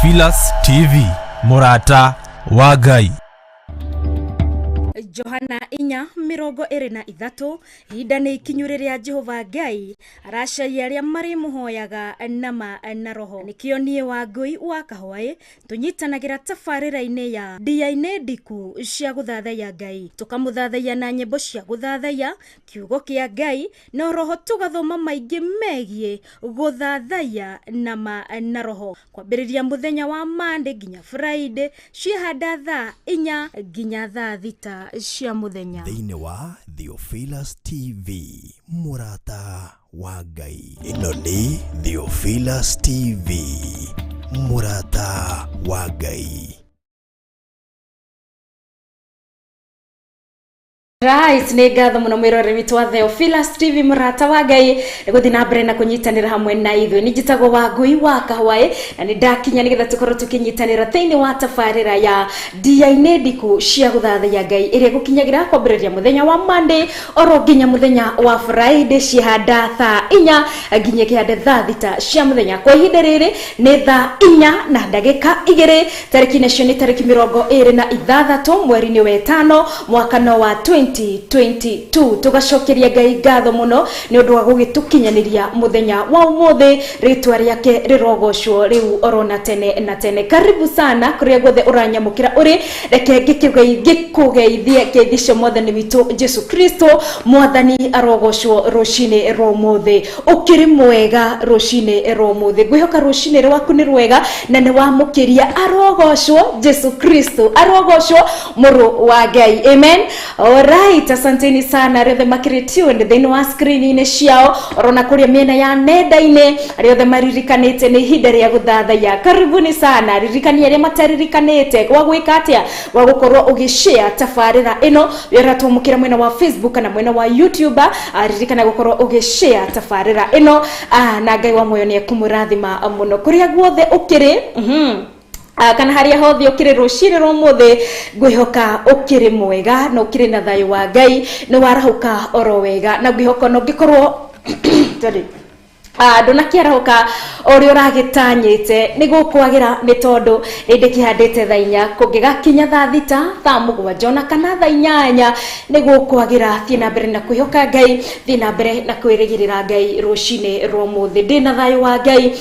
Theophilus TV, Murata wa Ngai. Johana inya mirongo iri na ithatu hinda ni ikinyuriria Jehova Ngai aracaria aria mari muhoyaga nama na roho. Nikio nie wa Ngui wa Kahwai tunyitanagira tafarira-ini ya ndiaine ndiku cia guthathaiya Ngai, tukamuthathaiya na nyimbo cia guthathaiya kiugo kia Ngai na roho, tugathoma maingi megie guthathaiya nama na roho. Kwambiriria muthenya wa Monday nginya Friday ciahanda thaa 4 nginya thaa 6 cia muthenya. Thiini wa Theophilus TV, Murata wa Ngai. Ino ni Theophilus TV, Murata wa Ngai. Right, ni ngatho muno mwirore witu wa Theophilus TV, Murata wa Ngai guthi na mbere na kunyitanira hamwe na ithuĩ. Ni njitagwo wa Ngui wa Kahwai na ni ndakinya nigetha tukorwo tukinyitanira thiini wa tafarira ya ndiaine ndiku cia guthathaiya Ngai iria gukinyagira kwambiriria muthenya wa Monday oro nginya muthenya wa Friday ciahanda thaa 4 nginya kihande thaa 6 cia muthenya. Kwa ihinda riri ni thaa 4 na ndagika 2 tariki nacio ni tariki 26 mweri-ini wa 5 mwaka no wa 2022. Tugacokeria Ngai ngatho muno ni undu wa gugitukinyaniria muthenya wa umuthi, ritwa riake rirogocwo riu orona tene na tene. Karibu sana kuria guothe uranyamukira uri, reke ngikugeithie keithisho mwathani witu Jesu Kristo. Mwathani arogocwo rucini rwa umuthi, ukiri mwega rucini rwa umuthi. Ngwihoka rucini rwaku ni rwega na ni wamukiria. Arogocwo Jesu Kristo, arogocwo muru wa Ngai. Amen. Alright, asanteni sana riothe makiritunde thiini wa screen-ini ciao orona kuria miena ya nenda-ini, riothe maririkanite ni ihinda ria guthathaiya. Karibuni sana. Ririkania aria mataririkanite wa gwika atia wa gukorwo ugishare tafarira ino wira tumukira mwena wa Facebook na mwena wa YouTube. Ririkana gukorwo ugishare tafarira ino na Ngai wa moyo ni kumurathima muno kuria guothe ukiri kana haria hothe ukiri rucini rwa umuthi. Ngwihoka ukiri mwega na ukiri na thayu wa Ngai, ni warahuka oro wega na ngwihoka no ngikorwo ndonakiarahuka ori uragitanyite ni gukwagira ni tondu indi kihandite thaa 4 kungigakinya thaa 6 thaa 7 ona kana thaa 8 ni gukwagira. Thina mbere na kwihoka Ngai, thina mbere na kwirigirira Ngai rucini rwa umuthi. Ndina thayu wa Ngai,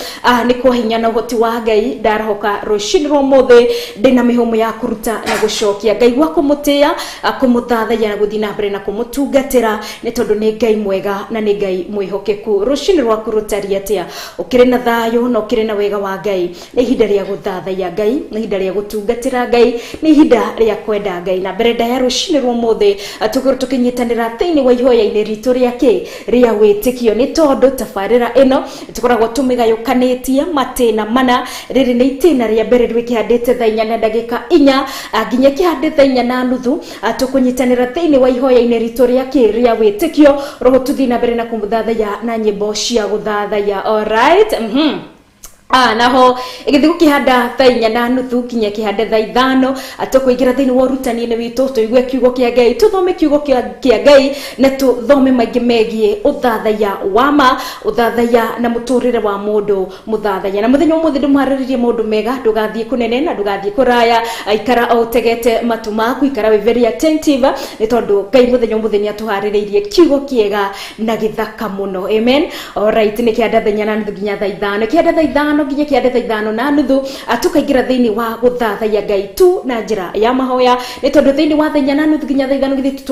ni kuhinya na uhoti wa Ngai. Ndarahuka rucini rwa umuthi ndina mihumu ya kuruta na gucokia Ngai gwa kumutia, kumuthathaiya na guthina mbere na kumutungatira ni tondu ni Ngai mwega na ni Ngai mwihokeku. Rucini rwa kurutaria atia ukiri na thayu na ukiri na wega wa Ngai, ni ihinda ria guthathaiya Ngai, ni ihinda ria gutungatira Ngai, ni ihinda ria kwenda Ngai. Na mbere ya rucini rwa umuthi tukorwo tukinyitanira thiini wa ihoya-ini ritu riake ria witikio, ni tondu tafarira ino tukoragwo tumigayukanitie matina mana. Riri ni itina ria mbere rwikihandite thaa 4 na ndagika 4 nginya kihande thaa 4 na nuthu. Tukunyitanira thiini wa ihoya-ini ritu riake ria witikio, roho tuthina mbere na kumuthathaiya na nyimbo cia guthathaiya. Alright, naho igithigu kihanda thaa 4 na nuthu kinya kihande thaa 5 atukuingira thiini wa rutani-ini witu tuigue kiugo kia Ngai, tuthome kiugo kia Ngai na tuthome maingi megie uthathaiya wama, uthathaiya na muturire wa mundu muthathaiya. Na muthenya umuthi ndumuhariririe mundu mega, ndugathie kunene na ndugathie kuraya. Ikara o tegete matu maku, ikara we very attentive ni tondu Ngai muthenya umuthi ni atuhariririe kiugo kiega na githaka muno. Amen. Alright, ni kihanda thaa 4 na nuthu nginya thaa 5, kihanda thaa 5 nginya kihande thaa 5 na nuthu tukaingira thiini wa guthathaiya Ngai tu na njira ya mahoya. Ni tondu thiini wa thaa 4 na nuthu nginya thaa 5 githi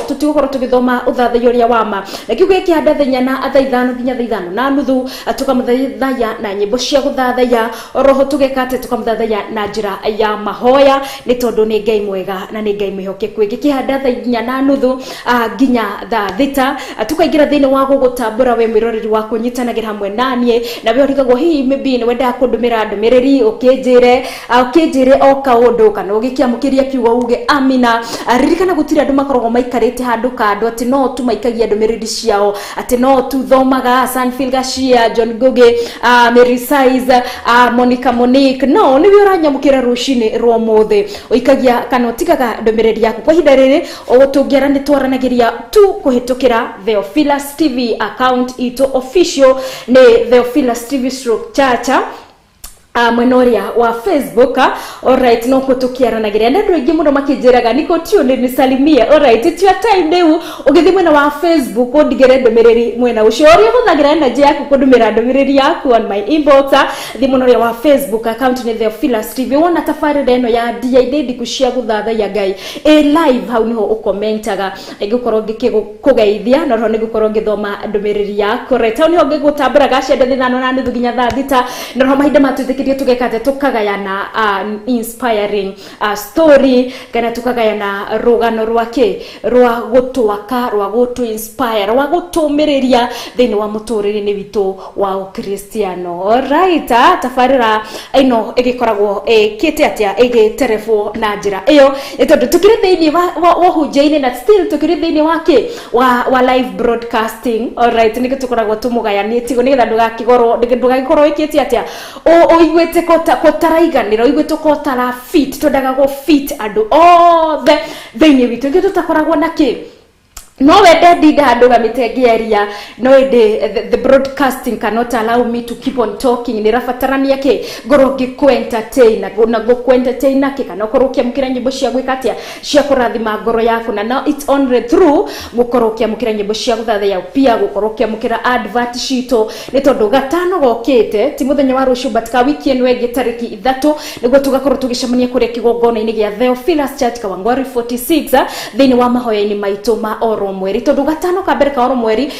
tutigukorwo tugithoma uthathaiya uria wama, na kiugo kihande thaa 4 na thaa 5 nginya thaa 5 na nuthu tukamuthathaiya na nyimbo cia guthathaiya. Roho tugekate tukamuthathaiya na njira ya mahoya, ni tondu ni Ngai mwega na ni Ngai mwihokeku. Kihande thaa 4 na nuthu nginya thaa 6 tukaingira thiini wa gugutambura we mwiroreri wa kunyitanagira hamwe nanie, na we urigagwo hihi maybe ni wenda kundumira ndumiriri ukinjire o kaundu kana ugikiamukiria kiugo uge amina. Ririkana gutiri andu makoragwo maikarite handu kando ati no tu maikagia ndumiriri ciao, ati no tu thomaga Sanfil Gashia, John Goge, Mary Size, Monica Monique. No, ni we uranyamukira rucini rwa umuthi uikagia kana utigaga ndumiriri yaku. Kwa ihinda riri ugutungiara ni twaranagiria tu kuhitukira Theophilus TV account ito official ni Theophilus TV Chacha mwenoria wa Facebook. Alright, no kutukiaranagiria na ndu ingi muno makijiraga niko tune ni salimie. Alright, it's your time new ugithi mwena wa Facebook undigere ndomereri mwena ucio uri huthagira energy yaku kundumira ndomereri yaku on my inbox. Thi mwenoria wa Facebook account ni Theophilus TV. Wona tafarira eno ya DID kushia guthatha ya Ngai live hau niho ukomentaga ngikoro ngikugeithia no ro ngikoro ngithoma ndomereri yaku. Right, hau niho ngigutambura gacende thithano na nuthu nginya thaa thita no ro mahinda matuthikithie tugekate tukagayana inspiring story kana tukagayana rugano rwake rwa gutwaka rwa gutu inspire rwa gutumiriria thini wa muturire witu wa ukristiano. Alright, tafarira ino igikoragwo kite atia igiterefo na njira iyo itondo tukiri thini wa hujaine na still tukiri thini wake wa live broadcasting. Alright, niko tukoragwo tumugayanie tigo nigetha ndugakigorwo ikite atia o igwete kotaraiganira igwete kotara fit todaga go fit ando the thini witu ngi tutakoragwo naki no wede dida andu gamitegeria no the broadcasting cannot allow me to keep on talking. Ni rafatarania ke gorogi ku entertain na go ku entertain ke kana korokia mukira nyimbo cia gwikatia cia kurathima ngoro yaku na now it's only through gukorokia mukira nyimbo cia guthatha ya pia gukorokia mukira advert shito ni tondu gatano gokite ti muthenya wa rucio batka wiki eno ege tariki 3 niguo tugakorwo tugicemania kuria kigongona-ini gia Theophilus Church Kawangware 46 thini wa mahoya-ini maitu ma oro mweri tondu gatano ka mbere ka oro mweri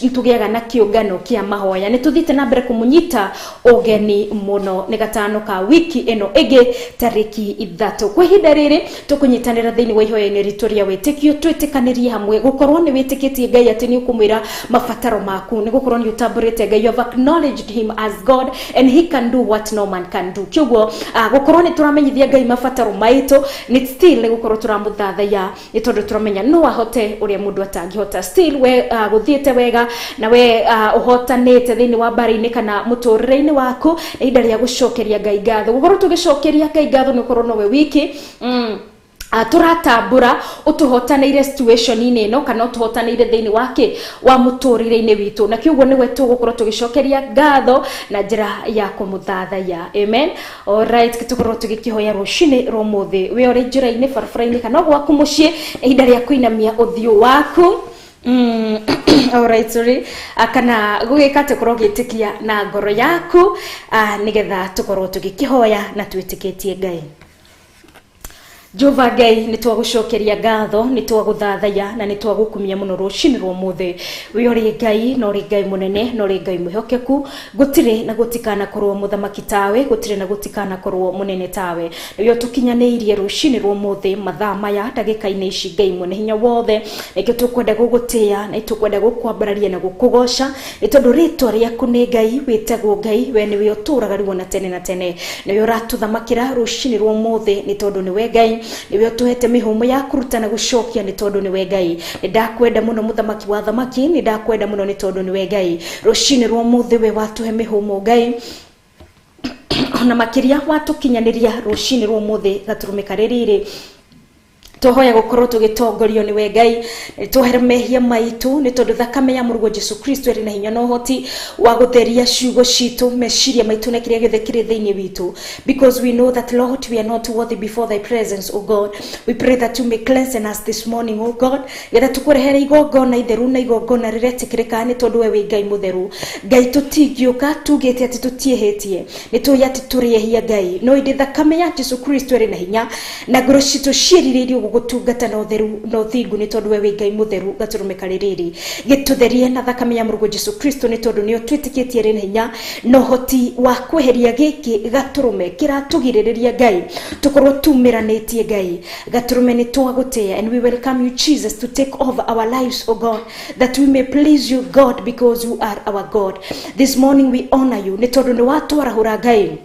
nitugiaga na kiungano kia mahoya nituthite na mbere kumunyita ogeni muno ni gatano ka wiki eno ege tariki 3 kwa ihinda riri tukunyitanira thini wa ihoya-ini ritu ria witikio twitikanirie hamwe gukorwo ni witikitie Ngai ati ni ukumwira mabataro maku ni gukorwo ni utamburite Ngai, you have acknowledged him as God and he can do what no man can do. Kyogo gukorwo ni turamenyithia Ngai mabataro maitu ni still ni gukorwo turamuthathaya ni tondu turamenya no ahote uria mundu atangihota still we guthiete wega na we uhotanite thini wa bari-ini kana muturire-ini waku ihinda ria gucokeria Ngai ngatho. Gukorwo tugicokeria Ngai ngatho ni ukorwo no we wiki turatambura utuhotaneire situation ine no kana utuhotaneire thini wake wa muturire-ini witu na kiugo ni wetu gukorwo tugicokeria ngatho na njira ya kumuthathaya. Amen. Alright, kitukorwo tugikihoya rucini romuthi we ori njira-ini barabara-ini kana gwaku mucii ihinda ria kuinamia uthio waku. Alright, sorry. Kana gugikate korwo gitikia na ngoro yaku nigetha tukorwo tugikihoya na twitikitie Ngai. Jehova Ngai ni twagucokeria ngatho ni twaguthathaya na ni twagukumia muno rucini rwomuthe we ori Ngai no ri Ngai munene no ri Ngai muhokeku gutire na gutikana korwo muthamaki tawe gutire na gutikana korwo munene tawe niyo tukinyaniirie rucini rwomuthe mathaa maya ndagika-ini ici Ngai mwene hinya wothe niki tukwenda gugutia na tukwenda gukwambararia na gukugosha ni tondu ritwa riaku ni Ngai witagwo Ngai we ni we uturaga riwo na tene na tene niyo uratuthamakira rucini rwomuthe ni tondu ni we Ngai niwe tuhete mihumo ya kuruta na gucokia ni tondu ni we Ngai. Ndakwenda muno muthamaki wa thamaki ni ndakwenda muno ni tondu ni we Ngai. Rucini rwomuthe we watuhe mihumo Ngai na makiria watukinyaniria rucini rwomuthe gaturumika ririri tuhoya gukorwo tugitongorio ni we Ngai tuhere mehia maitu ni tondu thakame ya murugo Jesu Kristo eri na hinya no hoti wa gutheria ciugo citu meciria maitu na kiria githe kiri thiini witu because we know that Lord we are not worthy before thy presence, O God. We pray that you may cleanse us this morning, O God, getha tukurehere igongona itheru na igongona riretikirika ni tondu we wi Ngai mutheru. Ngai tutingiuka tugite ati tutiehetie ni tuya ati turiehia Ngai no indi thakame ya Jesu Kristo eri na hinya na ngoro citu ciiririirio gutungata na utheru no thingu ni tondu we wi Ngai mutheru gaturumika ririri gitutherie na thakame ya murugo Jesu Kristo ni tondu ni twitikitie ri hinya no hoti wa kweheria giki gaturume kiratugiririria Ngai tukorwo tumiranitie Ngai gaturume ni twagutia and we welcome you Jesus to take over our lives, O God, that we may please you God because you are our God. This morning we honor you ni tondu ni watwarahura Ngai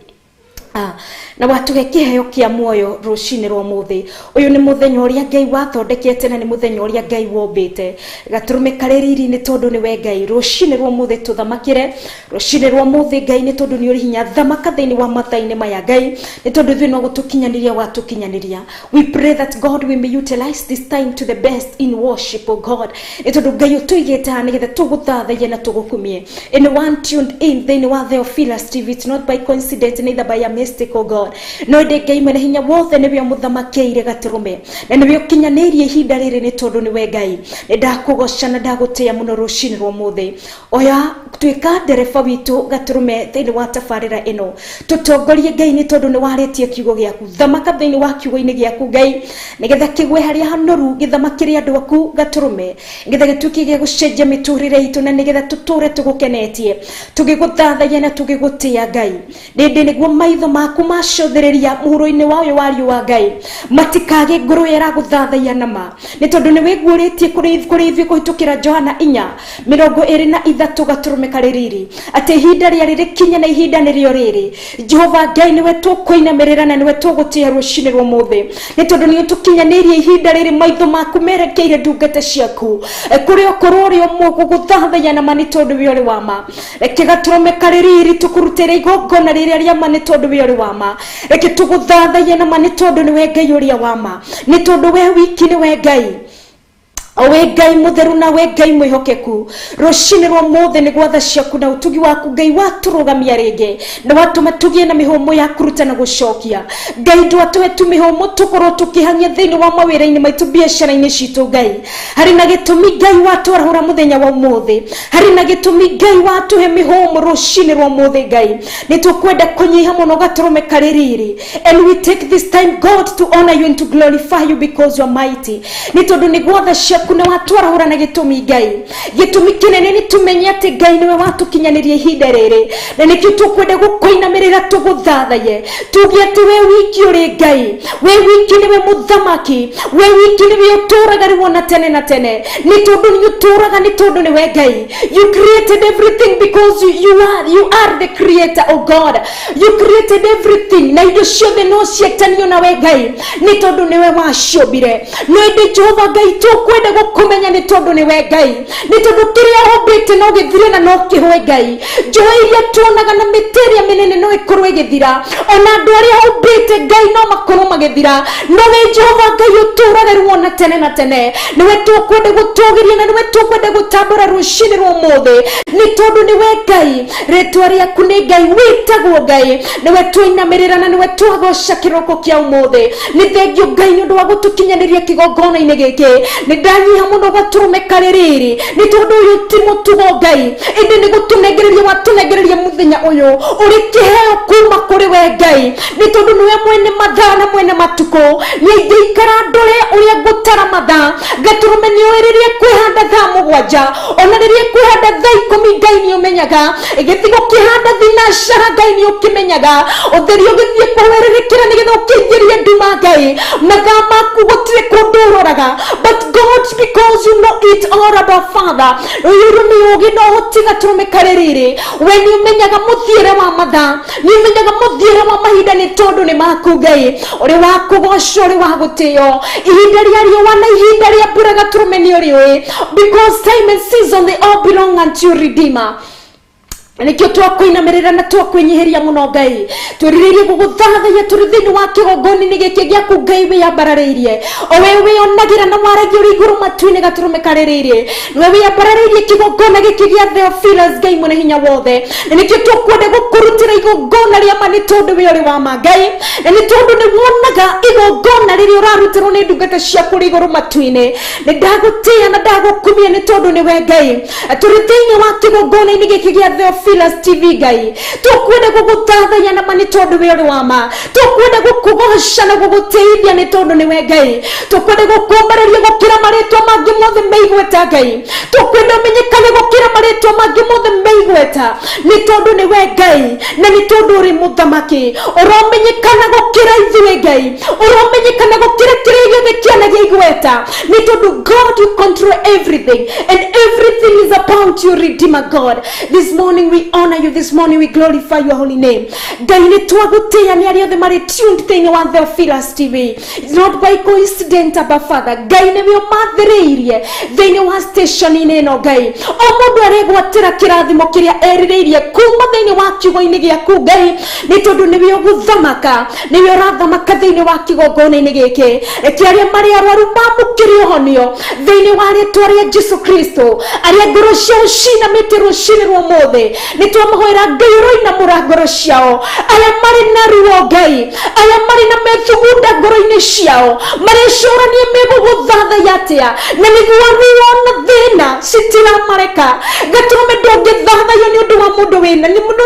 na watuge kiheo kia muoyo rucini rwa muthi. Uyu ni muthenya uria Ngai wathondekete na ni muthenya uria Ngai wombite. Gaturume kareriri ni tondu ni we Ngai. Rucini rwa muthi tuthamakire. Rucini rwa muthi Ngai ni tondu ni uri hinya thamaka thiini wa mathaini maya Ngai. Ni tondu thwi no gutukinyaniria watukinyaniria. We pray that God we may utilize this time to the best in worship, oh God. Ni tondu Ngai utuigite ni getha tuguthathaie na tugukumie. Anyone tuned in thiini wa Theophilus TV, it's not by coincidence neither by a mistake, oh God. No de Ngai mena hinya wothe ni we muthamakiire Gaturume na ni we ukinyanirie ihinda riri ni tondu ni we Ngai. Ni ndakugoca na ndagutia muno rucini rwa muthi. Oya twika ndereba witu Gaturume thiini wa tabarira ino tutongorie Ngai ni tondu ni waritie kiugo giaku. Thamaka thiini wa kiugo-ini giaku Ngai nigetha kigwe haria hanoru githamakirie andu aku Gaturume nigetha gitukie gia gucenjia miturire itu na nigetha tuture tugukenetie tugiguthathaia na tugigutia Ngai. Ndindi niguo maitho maku macothereria muhuro-ini wayo wari wa Ngai matikage ngoro era guthathaia nama ni tondu ni wiguuritie kuri ithui kuhitukira Johana 4:23 Gaturume kareriri ati ihinda ria riri kinya na ihinda nirio riri. Jehova Ngai niwe tukuinamirira na niwe tugutia rucini rwa muthi ni tondu ni utukinyanirie ihinda riri maitho maku merekeire ndungata ciaku kuri okorwo uri omugu guthathaia nama ni tondu we uri wama. Reke Gaturume kareriri tukurutire igongona riria ria ma ni tondu we uri wama. Reke tuguthathaie nama ni tondu ni we Ngai uria wama. Ni tondu we wiki ni we Ngai. Owe Ngai mutheru na we Ngai mwihokeku. Rucini rwa muthi ni gwatha ciaku na utugi waku Ngai waturugamia ringi na watuma tugie na mihomo ya kuruta na gucokia. Ngai ndwatwe tu mihomo tukorwo tukihang'ia thiini wa mawira-ini maitu biacara-ini citu Ngai. Hari na gitumi Ngai watwarahura muthenya wa umuthi. Hari na gitumi Ngai watuhe mihomo rucini rwa muthi Ngai. Ni tukwenda kunyiha muno Gaturume kareriri. And we take this time God to honor you and to glorify you because you are mighty. Ni tondu ni gwatha ciaku kuna watu warahura na gitumi Ngai. Gitumi kinene ni tumenye ati Ngai niwe watukinyanirie ihinda riri na nikio tukwenda gukuinamirira tuguthathaie tugie ati we wiki uri Ngai. We wiki niwe muthamaki. We wiki niwe uturaga riwona tene na tene. Ni tondu ni uturaga ni tondu ni we Ngai. You created everything because you are the creator, oh God. You created everything na indo ciothe no cietanio na we Ngai ni tondu niwe waciobire. No indi Jehova Ngai tukwenda kumenya ni tondu ni we Ngai. Ni tondu kiria hombite no githire na no kihwe Ngai. Joy iria tuonaga na miteria minene no ikorwo igithira. Ona andu aria hombite Ngai no makorwo magithira. No we Jehova Ngai uturaga riwona tene na tene. Ni we tukwenda gutugiria na ni we tukwenda gutambura rucini rwa umuthi. Ni tondu ni we Ngai. Ritwa riaku ni Ngai witagwo Ngai. Ni we tuinamirira na ni we twagoca kiroko kia umuthi. Ni thengio Ngai ni undu wa gutukinyaniria kigongona-ini giki. Ni ndanyiha muno Gaturume kareriri ni tondu uyu ti mutugo Ngai. Indi ni gutunegereria watunegereria muthenya uyu uri kiheo kuma kuri we Ngai. Ni tondu niwe mwene mathaa na mwene matuko. Ni ikara ndore uria gutara mathaa. Gaturume ni wiririe kwihanda thaa 7 ona ririe kwihanda thaa 10 Ngai ni umenyaga. Igithigo kihanda thinacara Ngai ni ukimenyaga. Utheri ugithie kuwererekera ni getha ukingirie nduma Ngai. Mathaa maku gutire kunduroraga. But God, because you know it all about Father, you know you know what Gaturume kareriri. When you menyaga muthiere wa mathaa, you menyaga muthiere wa mahinda ni tondu ni maku Ngai. Uri wakugocwo uri wagutio. Ihinda ria riũa na ihinda ria mbura Gaturume ni uriwe. Because time and season they all belong unto your Redeemer. Nikio twakuinamirira na twakwinyihiria muno Ngai. Turiririe guguthathaia turi thiini wa kigongona-ini giki giaku Ngai we yambarariirie. O we onagira na waragia uri iguru matu-ini Gaturume kareriri. Niwe we yambarariirie kigongona giki gia Theophilus Ngai mwene hinya wothe. Nikio twakwenda gukurutira igongona ria ma ni tondu we uri wama Ngai. Na ni tondu ni wonaga igongona riria urarutirwo ni ndungata ciaku uri iguru matu-ini. Ni ndagutia na ndagukumia ni tondu ni we Ngai. Turi thiini wa kigongona-ini giki gia Theophilus TV Ngai. Tukwenda guguthathaia na mani tondu we uri wama. Tukwenda gukugoca na guguteithia ni tondu ni we Ngai. Tukwenda gukumbareria gukira maritwa mangi mothe meigweta Ngai. Tukwenda umenyekane gukira maritwa mangi mothe meigweta ni tondu ni we Ngai na ni tondu uri muthamaki. Uromenyekana gukira ithuĩ Ngai. Uromenyekana gukira kiria giothe kianagia igweta ni tondu God you control everything and everything is about your Redeemer God. This morning we we honor you this morning, we glorify your holy name. Ngai nĩ twagũtĩĩa nĩ arĩa othe marĩ tuned thĩinĩ wa Theophilus TV. It's not by coincidence, Abba Father. Ngai nĩwe ũmathĩrĩirie thĩinĩ wa station-inĩ ĩno Ngai. O mũndũ aregwatĩra kĩrathimo kĩrĩa erirĩirie kuma thĩinĩ wa kiugo-inĩ gĩaku Ngai, nĩ tondũ nĩwe ũgũthamaka, nĩwe ũrathamaka thĩinĩ wa kĩgongona-inĩ gĩkĩ. Reke arĩa marĩ arwaru mamũkĩre ũhonio thĩinĩ wa rĩĩtwa rĩa Jesu Kristo, arĩa ngoro ciao cinamĩte rũcinĩ rwa ũmũthĩ, nĩ twamahoera Ngai ũroinamũra ngoro ciao, arĩa marĩ na ruo Ngai, arĩa marĩ na methugunda ngoro-inĩ ciao, marecũrania megũgũthathaiya atĩa, na nĩguo ruo na thĩna citiramareka. Gatũrũme ndũngĩthathaiyo nĩ ũndũ wa mũndũ wĩna, nĩ mũndũ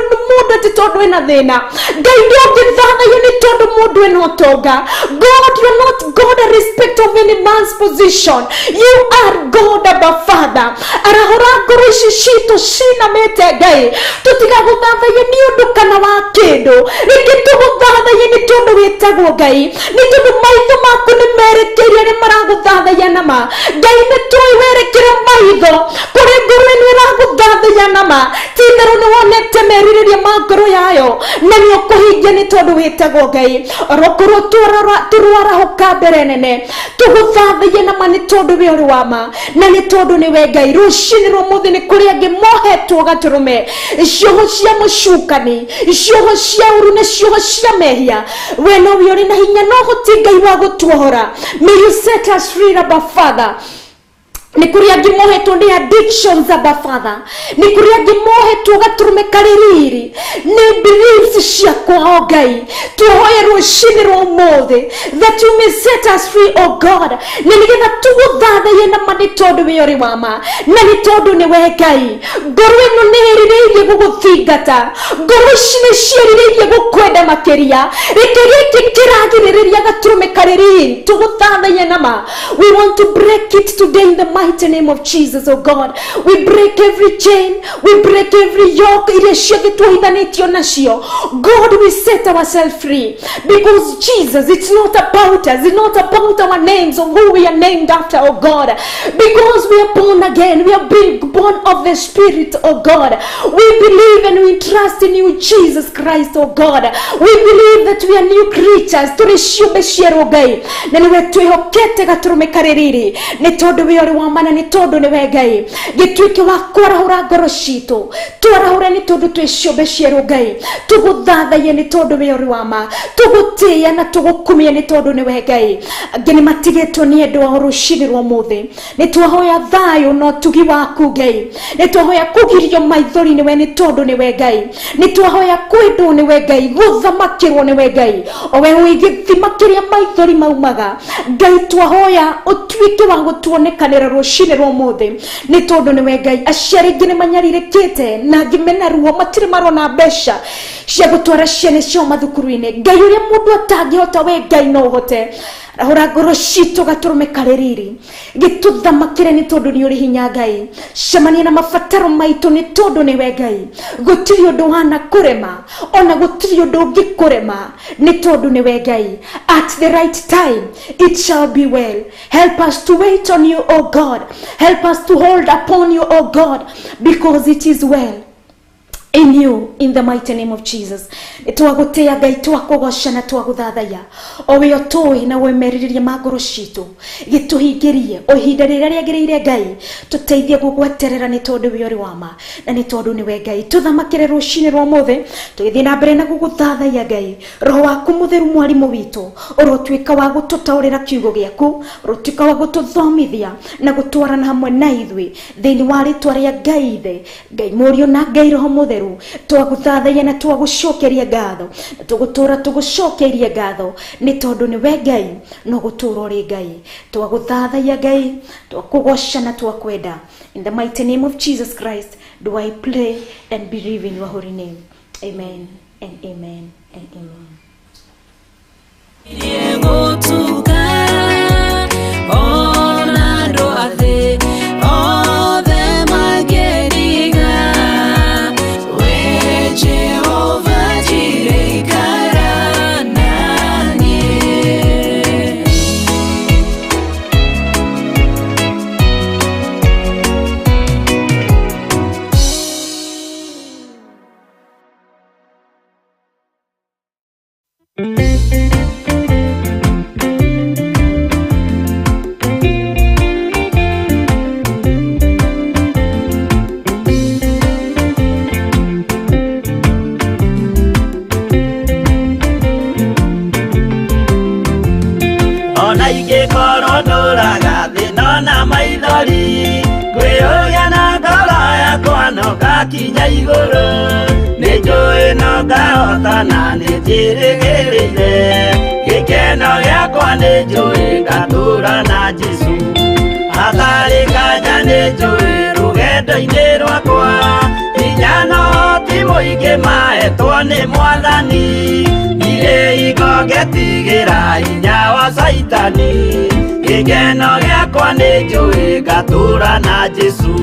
atĩ tondũ wĩna thĩna. Ngai ndũngĩthathaiyo nĩ tondũ mũndũ wĩna ũtonga. God, you are not God a respect of any man's position. You are God, Abba Father. Arahora ngoro ici citũ cinamĩte Ngai, tũtigagũthathaiye nĩ ũndũ kana wa kĩndũ, rĩngĩ tũgũthathaiye nĩ tondũ wĩtagwo Ngai, nĩ tondũ maitho maku nĩ merekeire arĩa maragũthathaiya nama. Ngai nĩ tũĩ werekere maitho kũrĩ ngoro ĩno ĩragũthathaiya nama, ti-itherũ nĩ wonete merirĩria ma ngoro yayo, na nĩ ũkũhingia nĩ tondũ wĩtagwo Ngai. Orokorwo tũrwarahũka mbere nene, tũgũthathaiye nama nĩ tondũ we ũrĩ wa ma, na nĩ tondũ nĩ we Ngai. Rũcinĩ rwa ũmũthĩ nĩ kũrĩ angĩ mohetwo Gatũrũme, cioho cia mũcukani, cioho cia ũru na cioho cia mehia. We nowe ũrĩ na hinya no ũhoti Ngai wa gũtuohora. May you set us free, Abba Father. Nĩ kũrĩ angĩ mohetwo nĩ addictions, Abba Father. Nĩ kũrĩ angĩ mohetwo Gatũrũme karĩ riri nĩ beliefs ciakwa o Ngai. Tuohoe rũcinĩ rwa ũmũthĩ that you may set us free, O God, na nĩgetha tũgũthathaiye nama nĩ tondũ we ũrĩ wa ma, na nĩ tondũ nĩ we Ngai. Ngoro ĩno nĩ ĩrirĩirie gũgũthingata, ngoro ici nĩ ciĩrirĩirie gũkwenda makĩria. Reke gĩkĩ kĩragirĩrĩria Gatũrũme karĩ riri tũgũthathaiye nama. We want to break it today in the mighty name of Jesus, oh God. We break every chain, we break every yoke ile ciothe twohithanĩtio nacio. God, we set ourselves free because Jesus, it's not about us, it's not about our names or who we are named after, oh God, because we are born again, we are being born of the Spirit, oh God. We believe and we trust in you, Jesus Christ, oh God. We believe that we are new creatures. Tũrĩ ciũmbe Ngai, na nĩwe twĩhokete Gatũrũme karĩ riri, nĩ tondũ we ũrĩ wa mana, nĩ tondũ nĩ we Ngai. Gĩtuĩke wa kwarahũra ngoro citũ, twarahũre nĩ tondũ twĩ ciũmbe cierũ Ngai. Tũgũthathaiye nĩ tondũ we ũrĩ wa ma, tũgũtĩĩa na tũgũkumia nĩ tondũ nĩ we Ngai. Angĩ nĩ matigĩtwo nĩ endwa ao rũcinĩ rwa ũmũthĩ, nĩ twahoya thayũ na ũtugi waku Ngai, nĩ twahoya kũgirio maithori-inĩ we nĩ tondũ nĩ we Ngai, nĩ twahoya kwendwo nĩ we Ngai, gũthamakĩrwo nĩ we Ngai, o we ũĩ gĩthima kĩrĩa maithori maumaga. Ngai twahoya ũtuĩke wa gũtuonekanĩra rũcinĩ rwa ũmũthĩ nĩ tondũ nĩ we Ngai. Aciari aingĩ nĩ manyarirĩkĩte na angĩ mena ruo, matirĩ marona mbeca cia gũtwara ciana ciao mathukuru-inĩ. Ngai ũrĩa mũndũ atangĩhota, we Ngai no ũhote. Rahũra ngoro citũ Gatũrũme karĩ riri, gĩtũthamakĩre nĩ tondũ nĩ ũrĩ hinya Ngai. Cemania na mabataro maitũ nĩ tondũ nĩ we Ngai. Gũtirĩ ũndũ wana kũrema, ona gũtirĩ ũndũ ũngĩkũrema nĩ tondũ nĩ we Ngai. At the right time it shall be well. Help us to wait on you, O God. Help us to hold upon you, O God, because it is well in you, in the mighty name of Jesus. Twagũtĩĩa Ngai, twakũgoca na twagũthathaiya, o we ũtũĩ na wemerirĩria ma ngoro citũ. Gĩtũhingĩrie o ihinda rĩrĩa rĩagĩrĩire Ngai, tũteithie gũgweterera nĩ tondũ we ũrĩ wa ma, na nĩ tondũ nĩ we Ngai. Tũthamakĩre rũcinĩ rwa ũmũthĩ, tũgĩthiĩ na mbere na gũgũthathaiya Ngai. Roho waku mũtheru mwarimũ witũ, ũrotuĩka wa gũtũtaũrĩra kiugo gĩaku, ũrotuĩka wa gũtũthomithia na gũtwarana hamwe na ithuĩ thĩinĩ wa rĩĩtwa rĩa Ngai Ithe, Ngai Mũriũ na Ngai Roho Mũtheru. Twagũthathaiya na twagũcokeria ngatho, tũgũtũũra tũgũcokerie ngatho nĩ tondũ nĩ we Ngai, no gũtũũra ũrĩ Ngai. Twagũthathaiya Ngai, twakũgoca na twakwenda. In the mighty name of Jesus Christ do I pray and believe in your holy name. Amen and amen and amen. kinya iguru nijui no ngahotana nijirigirire gikeno giakwa nijui ngatura na Jesu hatarĩ kanya nijui rugendo-inĩ rwakwa hinya na ũhoti mũingĩ mahetwo nĩ Mwathani irĩ hingo ngetigĩra hinya wa Saitani gĩkeno gĩakwa nĩnjũĩ ngatũũra na Jesu.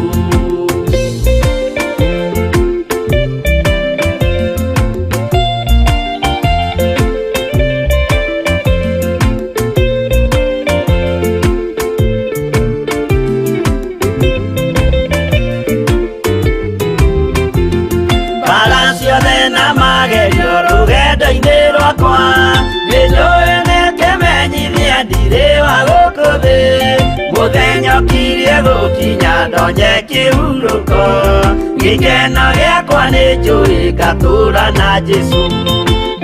Rugendo-inĩ rwakwa nĩnjũĩ nĩkĩmenyithia ndirĩ wa gũkũ thĩ mũthenya ũkirie gũkinya ndonye kĩhurũko gĩkeno gĩakwa nĩnjũĩ ngatũũra na Jesu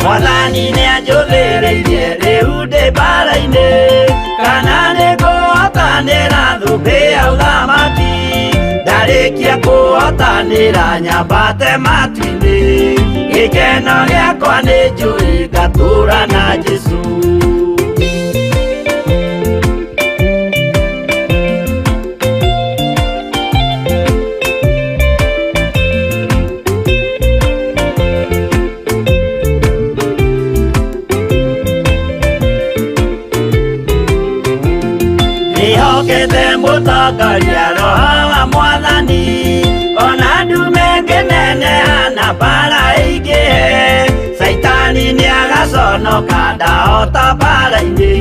Mwathani nĩanjũthĩrĩirie rĩu ndĩ mbara-inĩ kana nĩngũhotanĩra thũmbĩ ya ũthamaki ndarĩkia kũhotanĩra nyambate matu-inĩ gĩkeno gĩakwa nĩnjũĩ ngatũũra na Jesu. Nĩhokete mũtongoria Roho wa Mwathani ona ndume ngĩneneha na mbara ĩingĩhe Saitani nĩagaconoka ndahota mbara-inĩ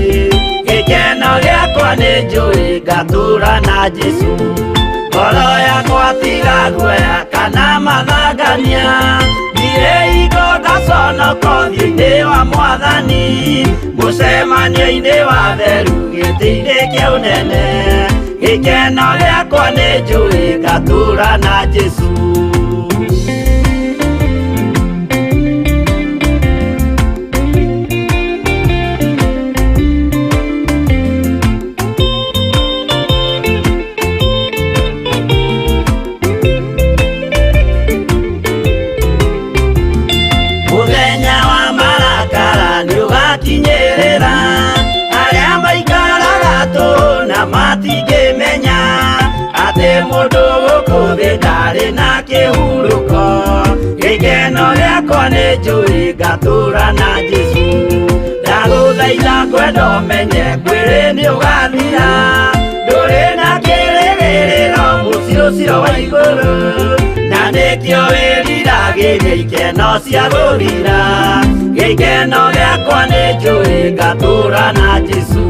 gĩkeno gĩakwa nĩnjũĩ ngatũũra na Jesu ngoro yakwa tiga guoya kana mathangania ndirĩ hingo ngaconoka ũthiũ-inĩ wa Mwathani mũcemanio-inĩ wa theru gĩtĩ-inĩ kĩa ũnene gĩkeno gĩakwa nĩnjũĩ ngatũũra na Jesu. Mũthenya wa marakara nĩũgakinyĩrĩra arĩa maikaraga tũhũ na matingĩmenya atĩ mũndũ gũkũ thĩ ndarĩ na kĩhurũko gĩkeno gĩakwa nĩnjũĩ ngatũũra na Jesu ndagũthaitha ngwenda ũmenye mwĩrĩ nĩũgathira ndũrĩ na kĩrĩgĩrĩro mũciĩ ũcio wa igũrũ na nĩkĩo wĩriragĩria ikeno cia gũthira gĩkeno gĩakwa nĩnjũĩ ngatũũra na Jesu.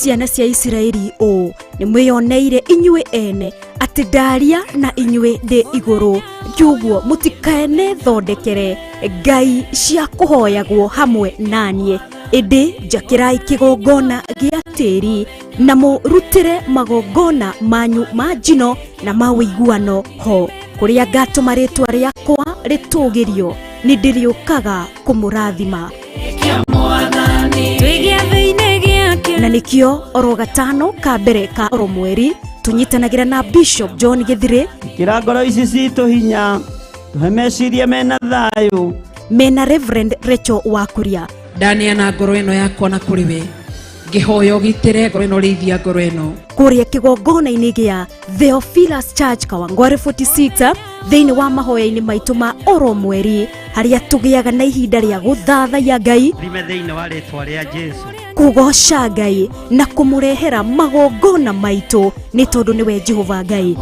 ciana cia Isiraeli o ni mweyoneire inyue ene ati ndaria na inyue ndi iguru kiuguo mutikaene thondekere ngai cia kuhoyagwo hamwe nanie indi njakirai kigongona gia tiri na murutire magongona manyu ma njino na mawiguano ho kuria ngatuma ritwa riakwa ritugirio ni ndiriukaga kumurathima na nikio oro gatano ka mbere ka oro mweri tunyitanagira na Bishop John Githire kirangoro ici citu hinya tuhemecirie mena thayu mena Reverend Rachel Wakuria ndani na ngoro ino yakwa na kuriwe ngihoyo gitire ngoro ino rithia ngoro ino kuria kigongona-ini gia Theophilus Church Kawangware 46 thiini wa mahoya-ini maitu ma oro mweri haria tugiaga na ihinda ria guthathaiya Ngai rime thiini wa ritwa ria Jesu kugoca Ngai na kumurehera magongona maitu ni tondu niwe Jehova Ngai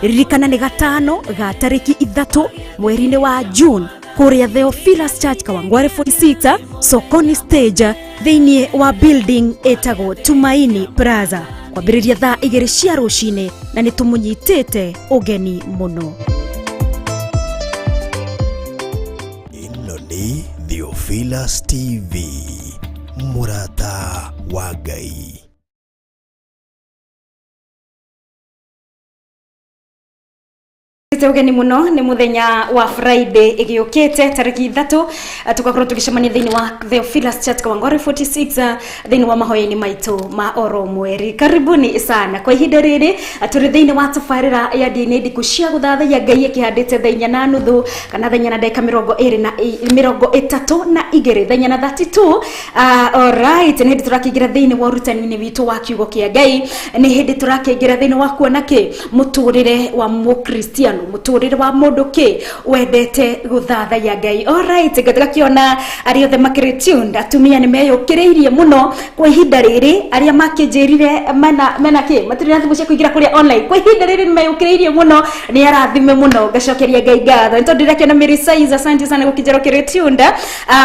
ririkana ni gatano ga tariki 3 mweri-ini wa June kuria Theophilus Church Kawangware 46 Sokoni Stage thiini wa building etago Tumaini Plaza kwambiriria thaa 2 cia rucine na ni tumunyitite ugeni muno. Ino ni Theophilus TV murata wa Ngai. Ugeni muno ni muthenya wa Friday igiukite tariki 3 tugakorwo tugicemania thiini wa Theophilus Church Kawangware 46 thiini wa mahoya-ini maitu ma oro mweri. Karibuni sana kwa ihinda riri turi thiini wa tafarira ya dini ndiku cia guthathaiya Ngai ikihandite thainya na nuthu kana thainya na ndeka 32 thainya na 32 alright ni hindi turakigira thiini wa urutani-ini witu wa kiugo kia Ngai ni hindi turakigira thiini wa kuona ki muturire wa mukristiano muturire wa mundu ki wendete guthathaiya Ngai. Alright gatakiona ari othe makirituned atumia ni meyukiriirie muno kwa ihinda riri aria makinjirire mena ki matirina thimu cia kuigira kuria online kwa ihinda riri ni meyukiriirie muno ni arathime muno gacokeria Ngai gatho nto ndirakena Mary Size asante sana gukijero kirituned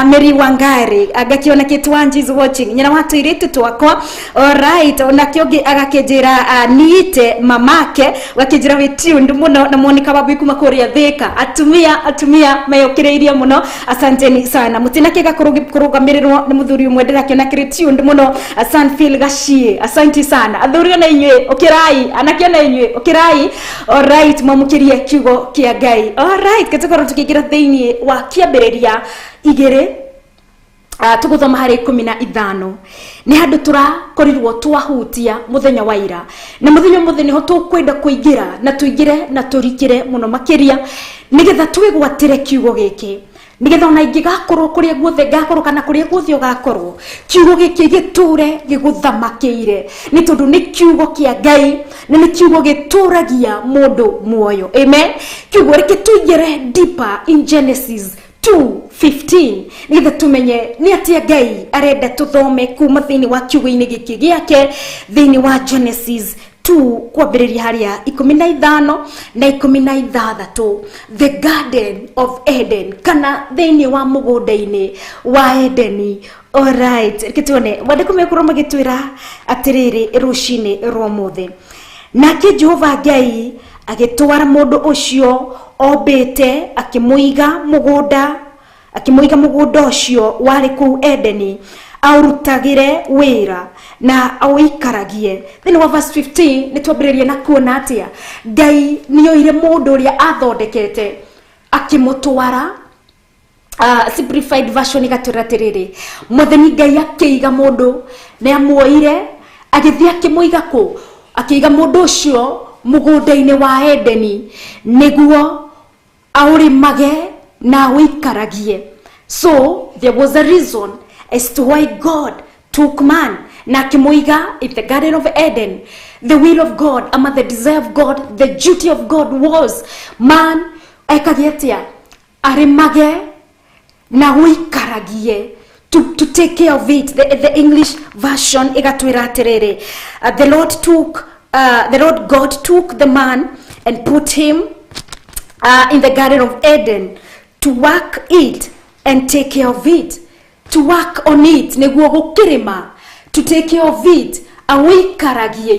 Mary Wangari agakiona Kitwanji is watching nyina watu iritu twakwa. Alright ona kiongi agakinjira niite mamake wakijira wituned muno na monika babu kuma kuria Thika atumia meyukireirie muno asanteni sana mutina kiga kurugamiriro ni muthuri umwe ndirakiona kirituned muno Sanfil Gashie asante sana athuri na inywe okirai anakiona inywe okirai. Alright mamukirie kiugo kia Ngai. Alright katukoro tukigira thiini wa kiambiriria igere tuguthoma hari 15 ni handu turakorirwo twahutia muthenya wa ira na muthenya ho tukwenda kuingira na tuigire na turikire muno makiria nigetha twigwatire kiugo giki nigetha ona ingigakorwo kuria guothe ngakorwo kana kuria guothe ugakorwo kiugo giki giture giguthamakiire ni tondu ni kiugo kia Ngai na ni kiugo gituragia mundu muoyo. Amen. Kiugo riki tuigire deeper in Genesis 2:15 nigetha tumenye ni atia Ngai arenda tuthome kuma thiini wa kiugo-ini giki giake thiini wa Genesis 2 kwambiriria haria 15 na 16 the Garden of Eden kana thiini wa mugunda-ini wa Edeni. Alright kitone wandiko mekuru magitwira atiriri rucini rwa muthe nake Jehova Ngai agitwara mundu ucio obete akimuiga mugunda ucio wari ku Edeni aurutagire wira na awikaragie. Then wa verse 15 nitwambiriria na kuona atia Ngai niyoire mundu uria athondekete akimutwara simplified version igatwira tiriri mutheni Ngai akiiga mundu na amuoire agithia akimuiga ku akiiga mundu ucio mugunda-ini wa Edeni niguo aurimage na wikaragie. So there was a reason as to why God took man na kimuiga in the Garden of Eden. The will of God ama the desire of God, the duty of God was man ekagetia arimage na wikaragie to take care of it. The English version igatwira atiriri the Lord God took the man and put him in the Garden of Eden to work it and take care of it. to work on it, niguo gukirima, to take care of it, awikaragie,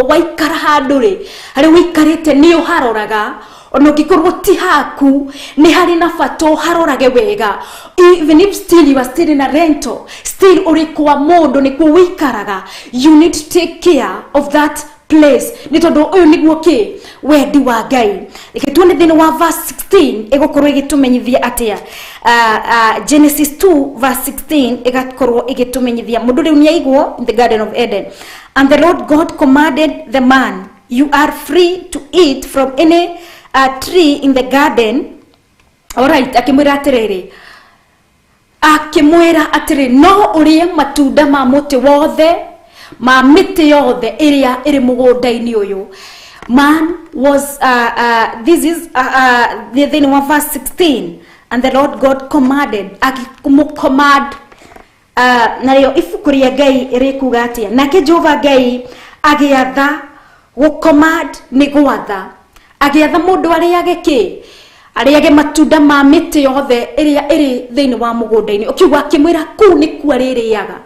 waikara handuri, hari wikarite ni uharoraga, ono gikorwo ti haku, ni hari na fato harorage wega. Even if still you are still in a rental, still uri kwa mondo ni kwa wikaraga, you need to take care of that place. Nitondo uyu niguo ki wendi wa Ngai. Ikituone thini wa verse 16 egokorwo igitumenyithia atia. Genesis 2 verse 16 egakorwo igitumenyithia mundu riu ni aigwo in the Garden of Eden. And the Lord God commanded the man, you are free to eat from any tree in the garden. All right, akimwira atiri no urie matunda ma muti wothe ma miti yothe iria iri mugunda-ini uyu. Man was this is the thing of verse 16, and the Lord God commanded, command nayo ifuku ria Ngai rikuga atia, nake Jehova Ngai agiatha, command ni gwatha, agiatha mundu ariage ki, ariage matunda ma miti yothe iria iri thiini wa mugunda-ini. Ukiuga akimwira ku ni ku aririaga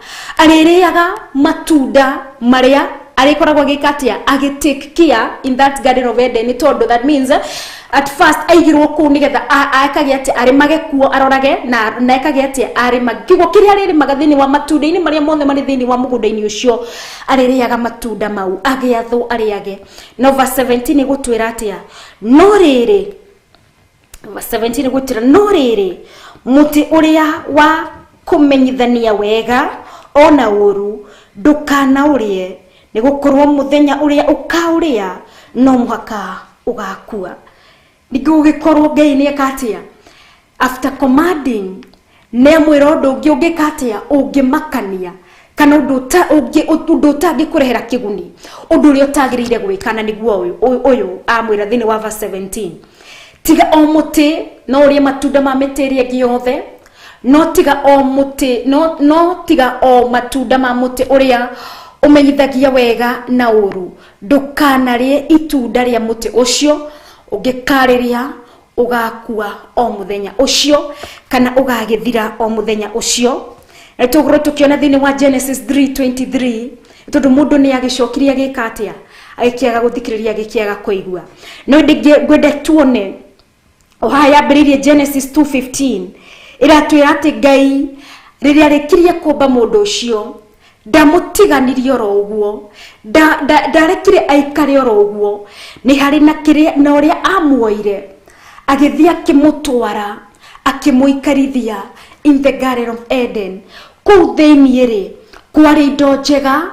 matunda maria arikoragwo gikatia agitake care in that Garden of Eden. Itondo that means at first aigirwo ku nigetha akage ati arimage kuo arorage na akage ati arima kigo kiria riri magathini wa matunda-ini maria mothe mari thini wa mugunda-ini ucio aririaga matunda mau agiatho ariage. No verse 17 igutwira atia, no riri verse 17 gutira no riri muti uria wa kumenyithania wega ona uru ndukana urie, nigukorwo muthenya uria ukauria no muhaka ugakua. Nigo gikorwo Ngai ni akatia after commanding ne mwiro ndungi ungikatia ungimakania kana undu utangikurehera kiguni, undu uria utagirire gwikana niguo uyu amwira thini wa verse 17. Tiga o muti no urie matunda ma miti iria giothe, no tiga o muti no tiga o matunda ma muti uria umenyithagia wega na uru, ndukanarie itunda ria muti ucio, ungikariria ugakua o muthenya ucio kana ugagithira o muthenya ucio. Etogoro tukiona thini wa Genesis 3:23, tondu mundu ni agicokiria gikatia aikiaga guthikiriria gikiaga kuigua. No ngwenda tuone ohaya mbiririe Genesis 2:15 iratwira ati Ngai riria rikirie kumba mundu ucio ndamutiganirie oro uguo, ndarekire aikare oro uguo, ni hari na kiria na uria amuoire agithia kimutwara akimuikarithia in the Garden of Eden. Kuu thiini ri kwari indo njega,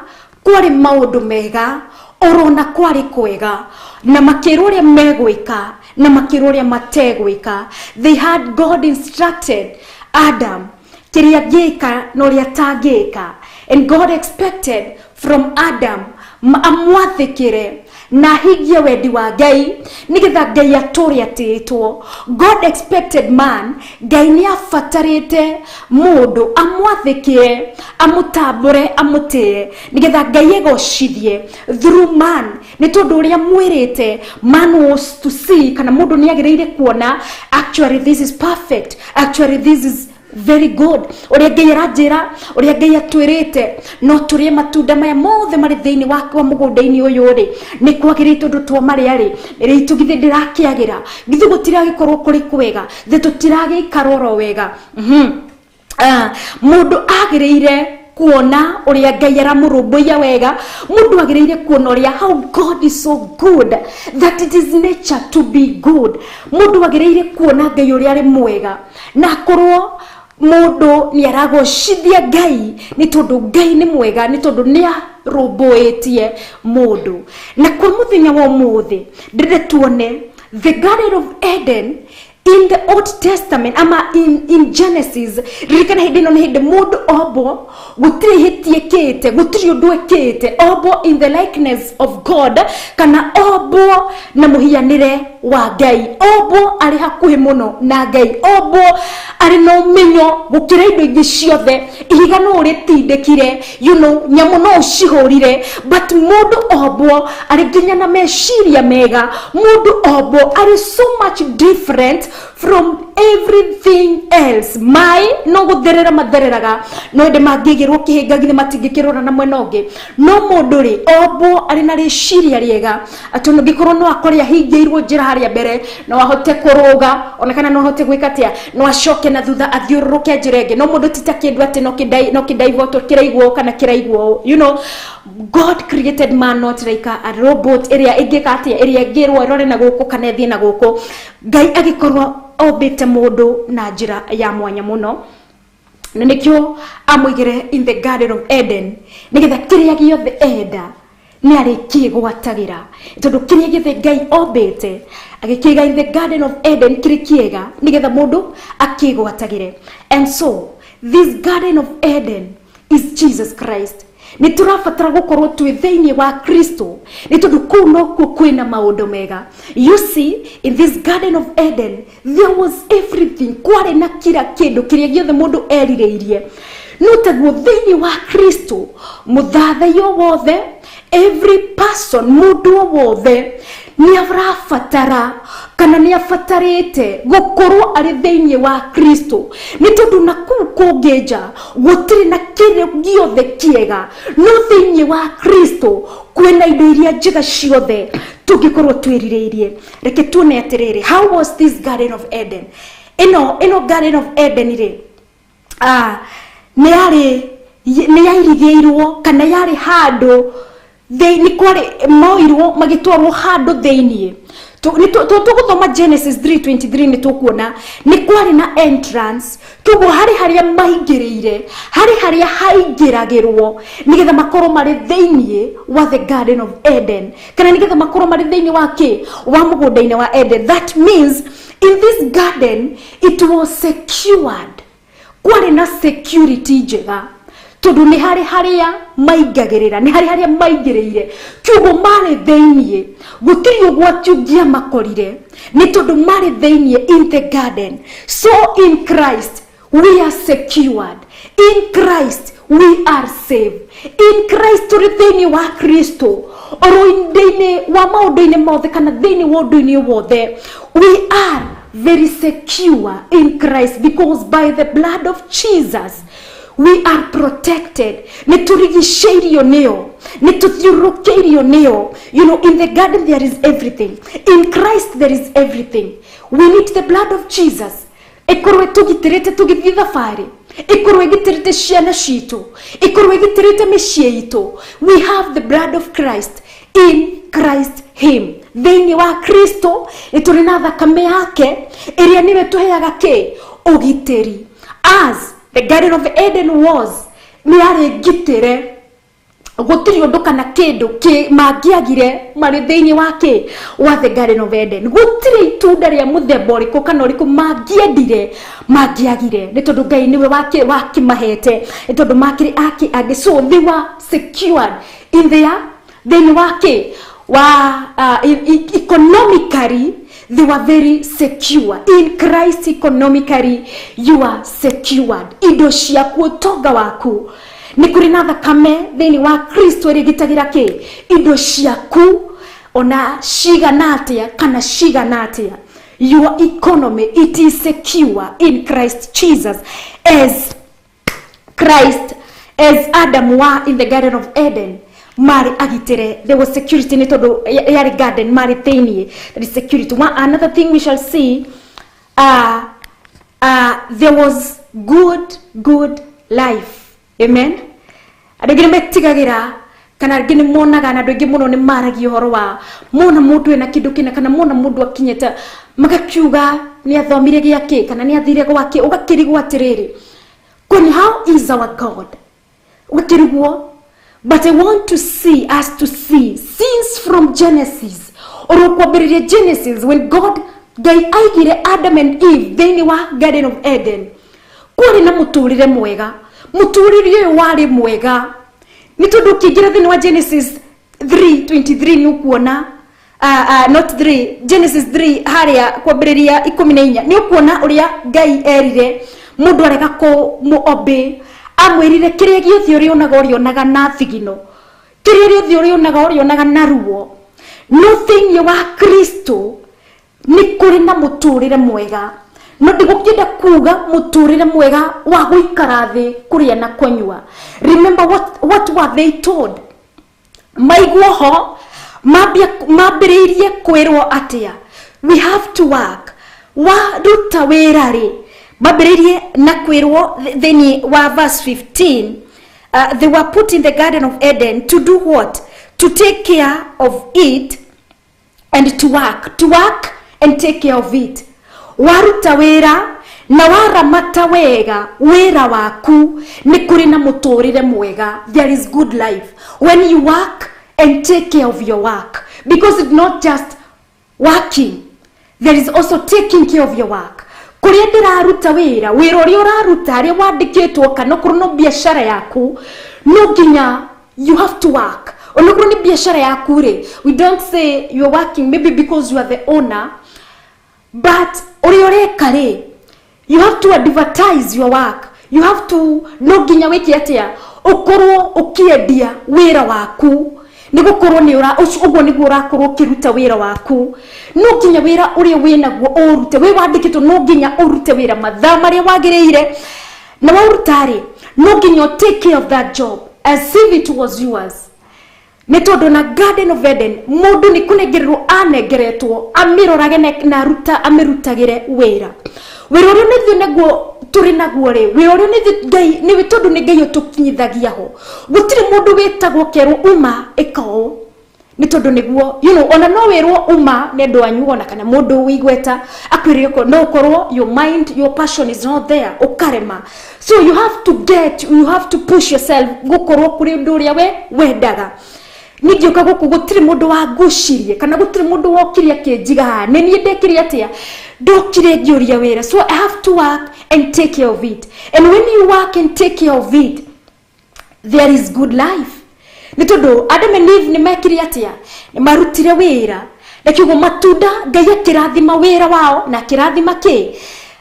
kwari maundu mega, orona kwari kwega, na makirwo ria megwika na makirwo ria mategwika. They had God instructed Adam kiria gika no ria tagika, and God expected from Adam amwathikire na higie wendi wa Ngai nigetha Ngai aturi atitwo. God expected man, Ngai ni afatarite mundu amwathikie, amutambure, amutie nigetha Ngai egocithie through man. Ni tondu uria mwirite man was to see, kana mundu ni agireire kuona actually this is perfect, actually this is very good. Uria Ngai aranjira, uria Ngai atwirite no turie matunda maya mothe mari thiini wa mugunda-ini uyu ri ni kwagirite ndu twa mari ari ri tugithi ndirakiagira githu gutiragikorwo kuri kwega thi tutiragikarwo wega. Mundu agireire kuona uria Ngai aramurumbuia wega, mundu agireire kuona uria how God is so good that it is nature to be good. Mundu agireire kuona Ngai uria ari mwega na korwo mundu ni aragocithia Ngai ni tondu Ngai ni mwega, ni tondu ni arumbuitie mundu. Na kwa muthenya wa muthi ndire tuone the Garden of Eden in the Old Testament ama in Genesis. Ririkana hindi no hindi mundu obo gutiri hitiekete, gutiri undu ekete, obo in the likeness of God, kana obo na muhianire wa Ngai, obo ari hakuhi muno na Ngai, obo ari no menyo gukira indo ingi ciothe, ihiga no ritindekire, nyamu no ucihurire, but mundu obo ari nginya na meciria mega, mundu obo ari so much different from everything else mai no gutherera mathereraga no ende mangigirwo kihingagire matingikirora na mwenoge no mundu ri obo ari na riciria riega atono gikorwo no akoria hingeirwo njira haria mbere no ahote kuruga onekana no ahote gwikatia no acoke na thutha athiururuke njirenge no mundu tita kindu ati no kidaivoto kiraigwo kana kiraigwo you know God created man not like a robot area ingikatia area ngirwo irore na guku kana thie na guku Ngai agikorwo obete mundu na njira ya mwanya muno na nikyo amwigire in the Garden of Eden nigetha kiria giothe enda ni ari kigwatagira tondu kiria githe Ngai obete agikiga in the Garden of Eden kiri kiega nigetha mundu akigwatagire. And so this Garden of Eden is Jesus Christ. Ni turafatara gukorwo twi thiini wa Kristo ni tondu kuu no kwina maundu mega. You see, in this Garden of Eden there was everything, kwari na kila kindu kiria giothe mundu erireirie no taguo thiini wa Kristo muthathayo wothe every person mundu wothe ni arafatara kana ni afatarite gukorwo ari thiini wa Kristo ni tondu na kuu kungeja gutiri na kire giothe kiega no thiini wa Kristo kwina indo iria njega ciothe tungikorwo twirireirie. Reke tuone atiriri, how was this Garden of Eden? Ino Garden of Eden ri ni yairigeirwo kana yari handu ni kwari moirwo magitwarwo handu thiini tuguthoma Genesis 3:23 ni tukuona ni kwari na entrance tugo haria maingiriire haria haingiragirwo nigetha makorwo mari thiini wa the Garden of Eden kana nigetha makorwo mari thiini wa ki wa mugunda-ini wa Eden. That means in this garden it was secured, kwari na security njega tondu ni haria maingagirira ni haria maingiriire tugo mari thiini gutiri ugwati ungia makorire ni tondu mari thiini in the garden. So in Christ we are secured, in Christ we are saved, in Christ turi thiini wa Kristo oroindeine wa maundu-ini mothe kana thiini wa undu-ini wothe we are very secure in Christ because by the blood of Jesus we are protected. Niturigisheirio neo, nituthiurukeirio neo. You know, in the garden there is everything, in Christ there is everything. We need the blood of Jesus. Ikorwe tugitirite tugithie thabari, ikorwe gitirite ciana citu, ikorwe gitirite micii itu. We have the blood of Christ, in Christ him. Thiini wa Kristo ituri na thakame yake iria niwe tuheaga ki ugitiri. As the Garden of Eden was ni ari gitire gutiri undu kana kindu ki mangiagire mari thiini wake wa the Garden of Eden. Gutiri itunda ria muthemba uriku kana uriku mangiagire ni tondu Ngai niwe wake mahete ni tondu makiri aki age. So they were secured in their thiini wake wa economically they were very secure. In Christ economically you are secured. Indo ciaku utonga waku ni kuri na thakame thiini wa Kristo rigitagira ki indo ciaku ona ciganatia kana ciganatia. Your economy, it is secure in Christ Jesus as Adam wa in the Garden of Eden. Mari agitire, there was security in todo yari garden mari thiini, there is security. Another thing we shall see, there was good life. Amen. Adogire metigagira kana gini monaga na dogi muno ni maragi horo wa mona mundu ena kindu kina kana mona mundu akinyeta magakiuga ni athomire giake kana ni athire gwake ugakirigwa atiriri kuni how is our God ugakirigwo. But I want to see us to see since from Genesis or Genesis when God aigire Adam and Eve thiini wa Garden of Eden kwari na muturire mwega muturire wari mwega ni tondu kingira thiini wa Genesis 3:23 ni ukuona not 3 Genesis 3 haria kwambiriria 14 ni ukuona uria Ngai erire mundu arega ko muobe amwirire kiria giothe urionaga na thigino kiria giothe urionaga na ruo no thiini wa Kristo ni kuri na muturire mwega no ndigukenda kuga muturire mwega wa guikara thi kuria na kunywa. Remember what were they told? Maigwo ho mambiriirie kwirwo atia we have to work wa ruta wira ri mambiriirie na kwirwo theni wa verse 15 they were put in the Garden of Eden to do what? To take care of it and to work and take care of it. Waruta wira na waramata wega wira waku ni kuri na muturire mwega. There is good life when you work and take care of your work, because it's not just working, there is also taking care of your work. Kuria ndiraruta wira uria uraruta ri wandikitwo kana kuri no biashara yaku no ginya you have to work. Onokuru ni biashara yaku ri, we don't say you are working maybe because you are the owner, but orioreka ri you have to advertise your work. You have to no ginya wiki atia ukorwo ukiendia wira waku nigukorwo ni ura ugo ni urakorwo kiruta wira waku no ginya wira uria winaguo urute we wandikitwo no ginya urute wira mathaa maria wagireire na waurutari no ginya take care of that job as if it was yours. Netodo na Garden of Eden mundu ni kunegererwo anegeretwo amirorage na ruta amirutagire wira wira uria ni thinaguo turi naguo ri wira uria ni ngai ni witondu ni ngai utukinyithagia ho gutire mundu witagwo kerwo uma ikao ni tondu niguo ona no wirwo uma ne ndo anyuona kana mundu wigweta akwirire ko no korwo your mind your passion is not there ukarema. So you have to push yourself gukorwo kuri ndu uria we wendaga nigio kaguku gutire mundu wa gucirie kana gutire mundu wokiria kinjiga ne ni ndekiria atia dokire ngiuria wira. So I have to work and take care of it, and when you work and take care of it there is good life. Nitodo Adam and Eve ni mekiri atia ni marutire wira na kiugo matunda ngai akirathima wira wao na kirathima ki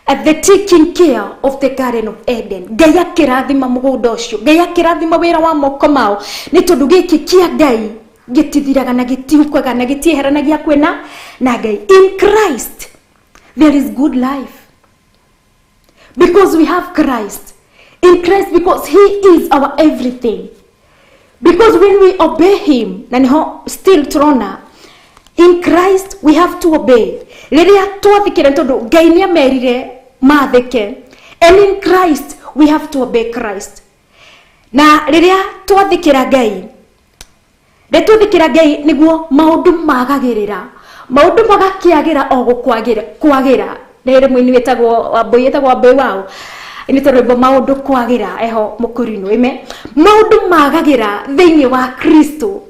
at the taking care of the Garden of Eden. Ngai akirathima mugunda ucio ngai akirathima wira wa moko mao ni tondu giki kia ngai gitithiraga na gitiukwaga na gitieheranagia kwena na ngai. In Christ there is good life because we have Christ. In Christ, because he is our everything. Because when we obey him, still trona, in Christ we have to obey. Liria tuathikira tondu ngai ni amerire mathike, and in Christ we have to obey Christ. Na liria tuathikira ngai niguo maundu magagirira maundu magakiagira o gukwagira nere mwini wetagwo wamboi wao ni tondu maundu kwagira eho mukurino ime maundu magagira thiini wa Kristo.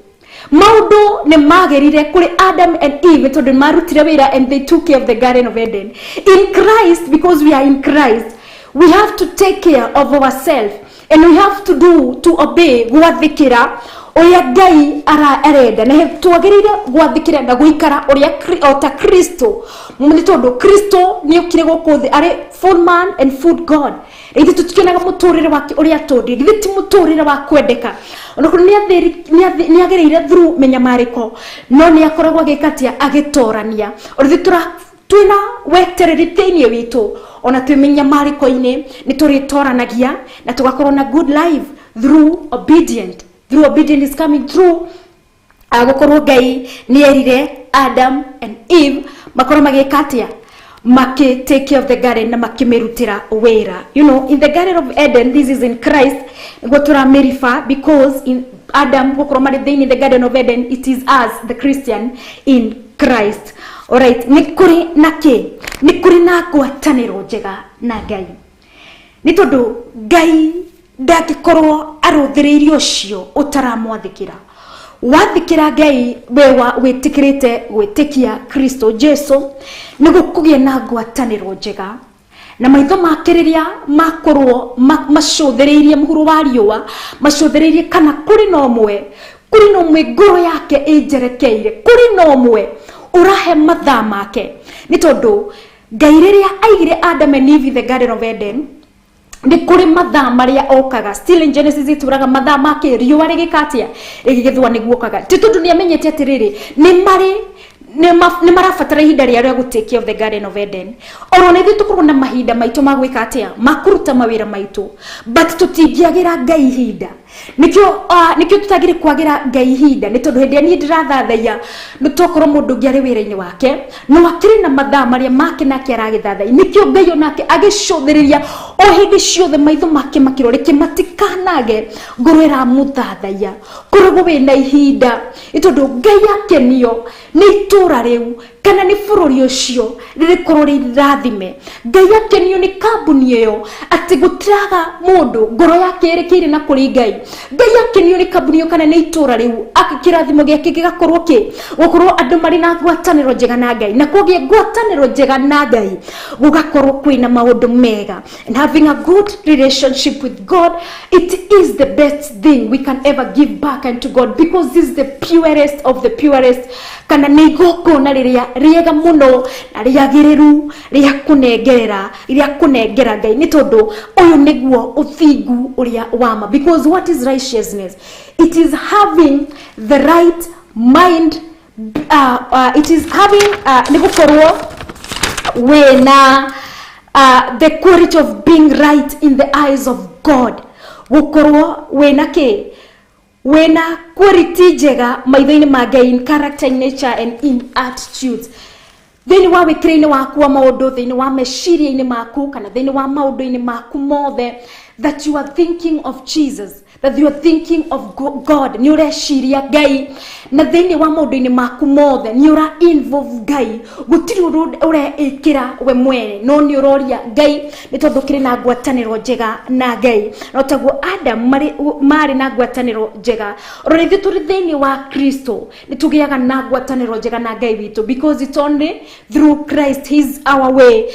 Maundu ne magerire kuri Adam and Eve tondu marutire wira and they took care of the Garden of Eden. In Christ, because we are in Christ, we have to take care of ourselves and we have to obey gwathikira oya ngai arenda na tuagirire gwathikira na guikara oria ota Kristo ni tondu Kristo ni ukire gukuthi ari full man and full God. Ithi tutikena muturire wake oria tondi ithi muturire wa kwendeka onako ni agereire through menyamariko no ni akoragwo agikatia agitorania ithi twina wetereri thiini witu ona twimenya mariko-ini ni turitoranagia na tugakorwo na good life through obedience is coming through gukorwo ngai ni erire Adam and Eve makorwo magikatia take care of the garden na makimerutira wira. In the Garden of Eden, this is in Christ, go to Amerifa, because in Adam in the Garden of Eden, it is us, the Christian, in Christ. Alright, nikuri na gwataniro njega na ngai ni tondu ngai ndagikorwo aruthiririo cio utaramwathikira wathikira ngai wewa witikirite gwitikia Kristo Jesu nigukugie na gwataniro njega na maitho makiriria makorwo macuthiriirie muhuru wa riua macuthiriirie kana kuri no mwe ngoro yake injerekeire kuri no mwe urahe mathaa make ni tondu ngai riria aigire Adam and Eve the Garden of Eden ni kuri mathaa maria okaga still in Genesis ituraga mathaa make riua rigikatia rigigithwa niguo kaga ti tondu ni amenyete atiriri nĩ marabatara ihinda rĩa gũ take care of the Garden of Eden. Oro nĩ thitukorwo na mahinda maitũ ma gwĩka atĩa, makuruta mawĩra maitũ, but tũtingĩagĩra Ngai ihinda. Nikio tutagire kwagira Ngai ihinda nĩ tondũ hĩndĩ ni ndirathathaia nĩ tokorwo mũndũ ũngĩ arĩ wĩra-inĩ wake no akĩrĩ na mathaa marĩa make nake aragĩthathai. Nikio Ngai onake agĩcũthĩrĩria o hĩndĩ ciothe maitho make makĩroreke matikanage ngoro ĩramũthathaia korwo wĩna ihinda. Nĩ tondũ Ngai akenio nĩ itũra rĩu kana nĩ bũrũri ũcio rĩrĩkorwo rĩrathime. Ngai akenio nĩ kambuni ĩyo atĩ gũtiraga mũndũ ngoro yake ĩrĩkĩire na kũrĩ Ngai. Ngai akenio nĩ kambuni ĩyo kana nĩ itũra rĩu akĩrathimo gĩake gĩgakorwo gũkorwo andũ marĩ na ngwatanĩro njega na Ngai, na kũgĩa ngwatanĩro njega na Ngai gũgakorwo kwĩna maũndũ mega. And having a good relationship with God, it is the best thing we can ever give back unto God, because this is the purest of the purest. Kana nĩ igongona rĩrĩa rĩega mũno na rĩagĩrĩru rĩa kũnengera Ngai, nĩ tondũ ũyũ nĩguo ũthingu ũrĩa wama. Because what is righteousness? It is having the right mind, it is having nĩgũkorwo wĩna the quality of being right in the eyes of God. Gũkorwo wĩna kĩ? Wena quality njega maitho-inĩ ma Ngai, in character, in nature and in attitudes. Thĩinĩ wa wĩkĩrĩinĩ waku wa maũndũ, thĩinĩ wa meciria-inĩ maku kana thĩinĩ wa maũndũ-inĩ maku mothe, that you are thinking of Jesus, that you are thinking of God, nĩ ũreciria Ngai, na thĩinĩ wa maũndũ-inĩ maku mothe nĩ ũra involve Ngai. Gũtirĩ ũreĩkĩra we mwene, no nĩ ũroria Ngai, nĩ tondũ kĩrĩ na ngwatanĩro njega na Ngai. Na taguo Adam marĩ na ngwatanĩro njega, oro nĩ tũrĩ thĩinĩ wa Kristo nĩ tũgĩaga na ngwatanĩro njega na Ngai witũ, because it's only through Christ. He's our way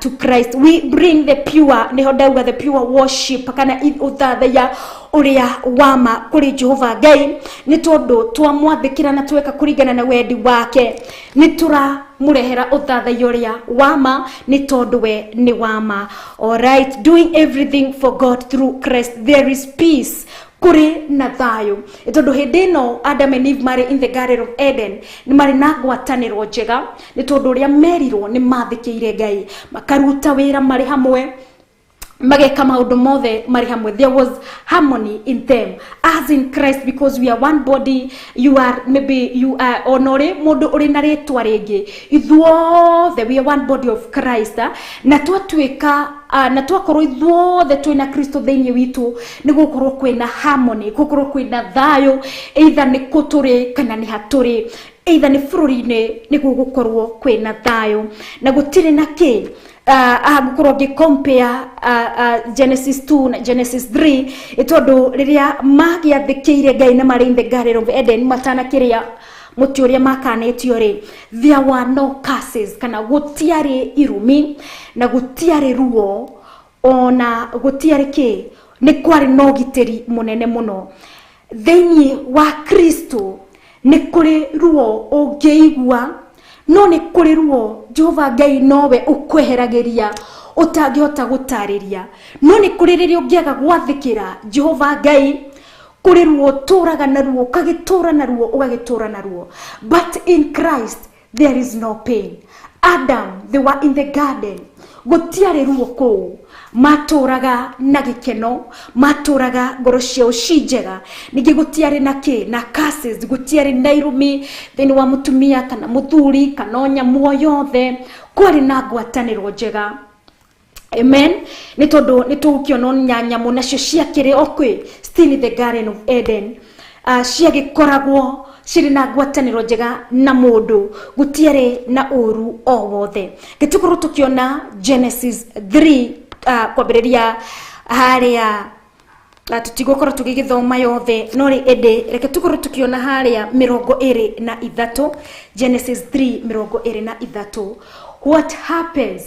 to Christ. We bring the pure, nĩ hodauga the pure worship kana ũthathaiya ũrĩa wama kũrĩ Jehova Ngai, nĩ tondũ twamwathĩkĩra na tweka kũringana na wendi wake, nĩ tũramũrehera ũthathaiya ũrĩa wama, nĩ tondũ we nĩ wama. All right, doing everything for God through Christ, there is peace, kuri na thayo. Itondo hĩndĩ ĩno Adam and Eve marĩ in the Garden of Eden nĩ marĩ na ngwatanĩro njega, nĩ tondũ ũrĩa merirwo nĩ mathĩkĩire Ngai, makaruta wĩra marĩ hamwe, mageka maũndũ mothe marĩ hamwe. There was harmony in them as in Christ, because we are one body. You are onore mũndũ ũrĩ na rĩtwa rĩngĩ, ithuothe we are one body of Christ, na twatuĩka na twakorwo ithuothe twĩna Kristo thĩinĩ witũ, nĩ gũkorwo kwĩna harmony, gũkorwo kwĩna thayũ, either nĩ kũtũrĩ kana nĩ hatũrĩ, either nĩ bũrũri-inĩ nĩ gũkorwo kwĩna thayũ, na gũtirĩ na kĩ gũkorwo ngĩ-compare Genesis 2 na Genesis 3, ĩtondũ rĩrĩa magĩathĩkĩire Ngai na marĩ in the Garden of Eden matanakĩrĩa mũtĩ ũrĩa makanĩtio rĩ, there were no curses, kana gũtiarĩ irumi na gũtiarĩ ruo, ona gũtiarĩ kĩ, nĩ kwarĩ na ũgitĩri mũnene mũno. Thĩinĩ wa Kristo nĩ kũrĩ ruo ũngĩigua, no nĩ kũrĩ ruo Jehova Ngai nowe ũkweheragĩria ũtangĩhota gũtarĩria, no nĩ kũrĩ rĩrĩa ũngĩaga gwathĩkĩra Jehova Ngai, kũrĩ ruo tũraga na ruo, ũkagĩtũra na ruo, ũgagĩtũra na ruo. But in Christ there is no pain. Adam, they were in the garden, gũtiarĩ ruo kũu, matũraga na gĩkeno, matũraga ngoro ciao ci njega. Ningĩ gũtiarĩ na kĩ, na curses, gũtiarĩ na irumi thĩinĩ wa mũtumia kana mũthuri kana nyamũ o yothe, kwarĩ na ngwatanĩro njega. Amen. Nĩ tondũ nĩ tũgũkĩona nyamũ nacio ciakĩrĩ okĩ still in the Garden of Eden, ciagĩkoragwo cirĩ na ngwatanĩro njega na mũndũ, gũtiarĩ na ũru o wothe. Gĩtũkorwo tũkĩona Genesis 3 kwambĩrĩria harĩa, tũtigũkorwo tũgĩgĩthoma yothe, no reke tũkorwo tũkĩona harĩa 23, Genesis 3:23. What happens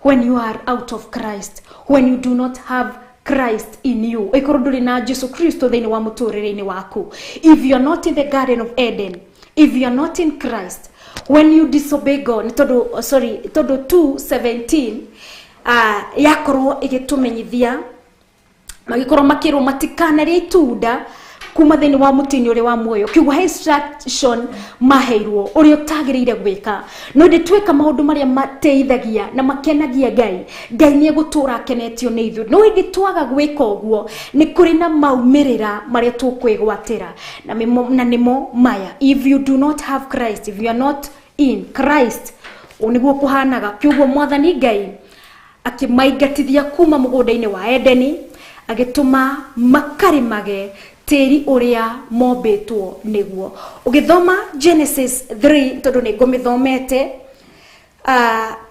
when you are out of Christ, when you do not have Christ in you? Ikorwo ndũrĩ na Jesu Kristo thĩinĩ wa mũtũrĩre-inĩ waku. If you are not in the Garden of Eden, if you are not in Christ, when you disobey God, tondũ 2:17 yakorwo ĩgĩtũmenyithia magĩkorwo makĩrwo matikanarĩe itunda kuma thini wa mutini uri wa muoyo kiugo instruction maheirwo uri utagirire gwika no nditweka maundu maria mateithagia na makenagia Ngai ni gutura akenetio ni ithu no nditwaga gwika uguo ni kuri na maumirira maria tukwigwatira na nimo maya. If you do not have Christ, if you are not in Christ, uniguo kuhanaga kiugo mwathani Ngai akimaigatithia kuma mugunda-ini wa Edeni agituma makarimage teri uria mombetwo niguo. Ugithoma Genesis 3 tondu ni ngomithomete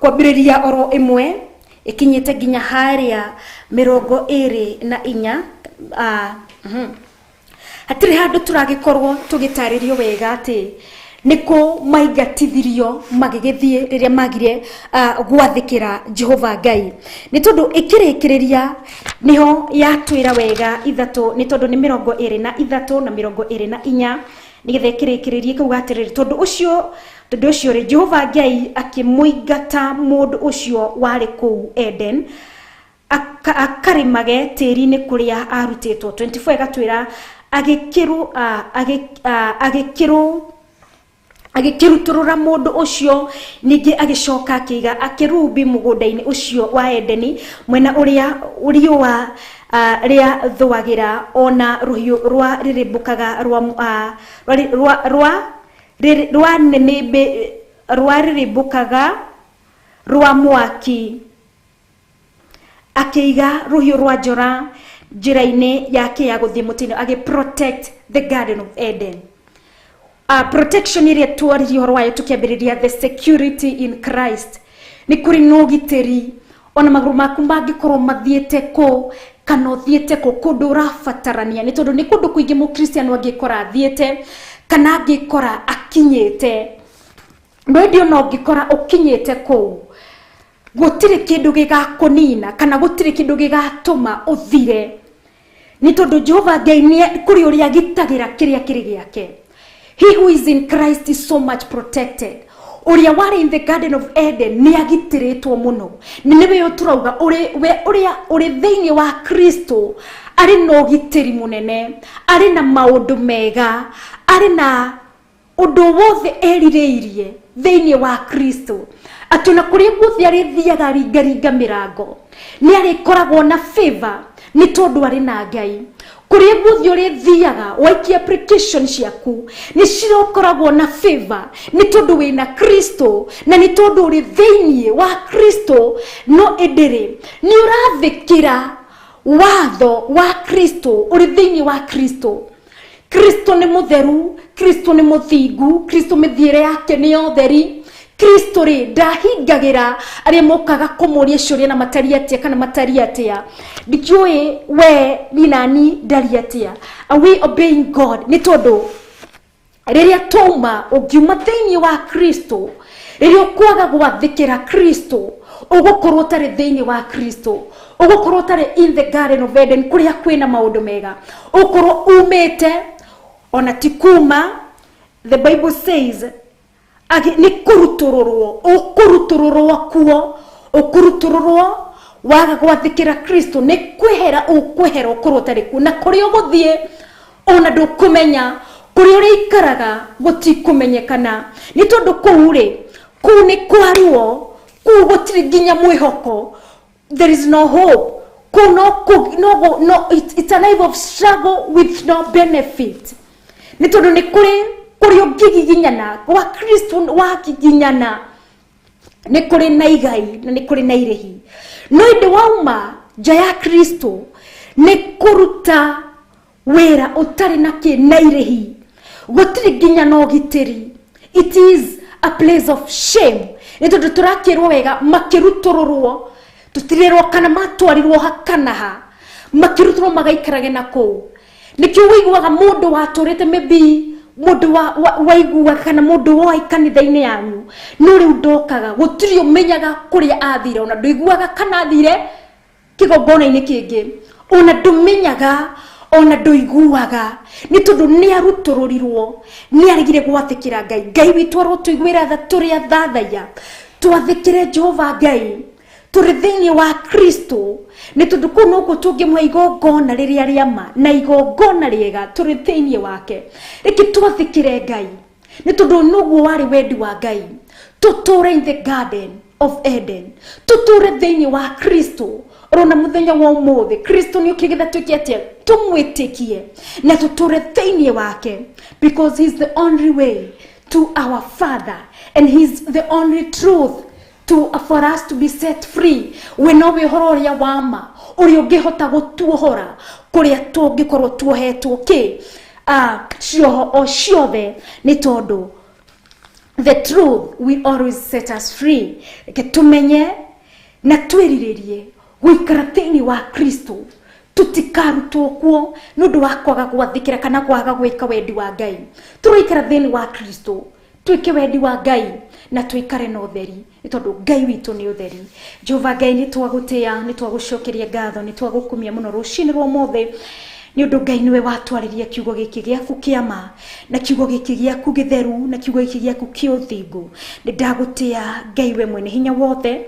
kwambiriria oro imwe ikinyite ginya haria 24 hatiri handu turagikorwo tugitaririo wega ati niko maigatithirio magigithie riria magire gwathikira Jehova Ngai ni tondu ikirikiriria niho yatwira wega ithatu ni tondu ni 23 na 24 nigetha ikirikiririe kugatiriri tondu ucio ri Jehova Ngai akimuigata mundu ucio wari ku Eden akarimage tiri-ini kuria arutitwo. 24 gatwira agikiruturura mundu ucio ningi agicoka akiga akirubi mugunda-ini ucio wa Edeni mwena uria uriwa ria thwagira ona ruhiu rwa ririmbukaga rwa nenebe rwa ririmbukaga rwa mwaki akiga ruhiu rwa njora njira-ini yake ya guthie mutini agi protect the Garden of Eden. Protection iria twaririo rwayo tukiambiriria the security in Christ ni kuri nogiteri ona maguru maku mangikorwo mathiete ko kana thiete ko kundu rafatarania ni tondu ni kundu kuingi mu Christian wangikora thiete kana angikora akinyete no ndio no ngikora ukinyete ko gutire kindu gigakunina kana gutire kindu gigatuma uthire ni tondu Jehova Ngai ni kuri uria gitagira kiria kiri giake. He who is in Christ is so much protected. Uria wari in the Garden of Eden ni agitiritwo muno. Ni niwe yo turauga uri thiini wa Kristo ari no gitiri munene, ari na maundu mega, ari na undu wothe erireirie thiini wa Kristo. Atuna kuri guthi ari thiaga ringaringa mirango ni ari koragwo na favor ni tondu ari na Ngai. Kuri guthi uri thiaga waiki application ciaku ni cirokoragwo na favor ni tondu wina Kristo na ni tondu uri thiini wa Kristo no edere ni urathikira watho wa Kristo uri thiini wa Kristo. Kristo ni mutheru, Kristo ni muthingu, Kristo mithiire yake ni otheri. Kristo ri ndahingagira aria mokaga kumuria ciuria na matariatia kana matariatia ndikiwe we ninani ndariatia. Are we obeying God? Ni tondu riria toma ugiuma thiini wa Kristo riria kwaga gwathikira Kristo ugukorwo tari thiini wa Kristo ugukorwo tari in the Garden of Eden kuria kwina maundu mega ugukorwo umete ona tikuma. The Bible says ni kurutururwo kuo ukurutururwo waga gwathikira Kristo ni kwehera ukwehera ukorwo tari ku na kuri uguthie ona ndukumenya kuri uri ikaraga gutikumenyekana ni tondu kuure ku ni kwaruo ku gutiri ginya mwihoko. There is no hope ku no it's a life of struggle with no benefit. Ni tondu ni kuri ugiginyana wa Kristo wa kiginyana ni kuri na igai na ni kuri na irehi no inde wauma nja ya Kristo ni kuruta wera utari na ki na irehi gutiri ginya no gitiri. It is a place of shame. Ni tondu turakirwo wega makirutururwo tutirirwo kana matwarirwo hakanaha makiruturwo magaikarage nako nikio wiguaga mundu waturite maybe mundu waigua kana mundu wa kanitha-ini yanyu no riu ndokaga gutiri umenyaga kuria athire ona nduiguaga kana athire kigongona-ini kingi ona ndumenyaga ona nduiguaga ni tondu ni arutururirwo ni arigire gwathikira Ngai. Ngai witu arotuiguira tha turi athathaya twathikire Jehova Ngai turi thiini wa Kristo ni tondu kuu nuku tungimwa igongona riria riama na igongona riega turi thiini wake. Reke twathikire Ngai ni tondu nuguo wari wendi wa Ngai, tuture in the garden of Eden, tuture thiini wa Kristo. Rona muthenya wa umuthi Kristo ni ukigitha tukiatia tumwitikie na tuture thiini wake, because he's the only way to our Father and he's the only truth for us to be set free. We know we hororia wama uri ungihota gutuhora kuria tungikorwo tuohetwo ki cio o ciothe ni tondu the truth will always set us free. Ke tumenye na twiriririe guikara thiini wa Kristo, tutikarutwo kuo nundu wa kwaga gwathikira kana kwaga gwika wendi wa Ngai. Turoikara thiini wa Kristo, twike wendi wa Ngai na tuikare na utheri, ni tondu Ngai witu ni utheri. Jehova Ngai ni twagutia, ni twagucokeria ngatho, ni twagukumia muno rucini rwa mothe ni undu Ngai niwe watwariria kiugo giki giaku kiama na kiugo giki giaku githeru na kiugo giki giaku kiuthingu. Ni ndagutia Ngai we mwene hinya wothe,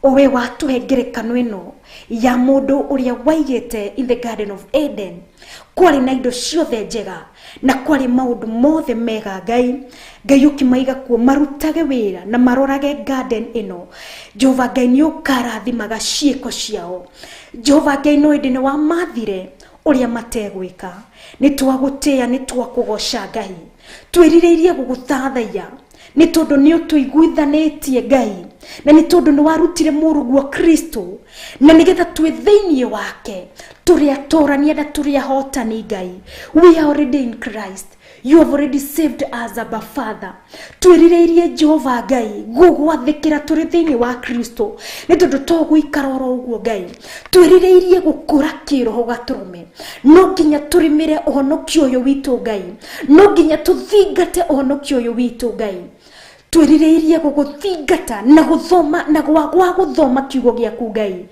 owe watuhe ngerekano ino ya mundu uria waigite in the garden of Eden, kwari na indo ciothe njega na kwari maundu mothe mega. Ngai ukimaiga kuo marutage wira na marorage garden ino. Jehova Ngai ni ukarathimaga ciiko ciao. Jehova Ngai no indi ni wa mathire uria mategwika. Ni twagutia, ni twakugoca Ngai, twirireirie guguthathaiya ni tondu ni utuiguithanitie Ngai, na ni tondu ni warutire murugu wa Kristo, na nigetha twi thiini wake turi atorania na turi ahotani Ngai. We are already in Christ. You have already saved us, Abba Father. Twirireirie Jehova Ngai gugwathikira turi thiini wa Kristo, ni tondu tugwikara oro uguo Ngai. Twirireirie gukura kiroho gaturume, no nginya turimire uhonokio uyu witu Ngai, no nginya tuthingate uhonokio uyu witu Ngai. Twirireirie guguthingata na guthoma na gwa guthoma kiugo giaku Ngai.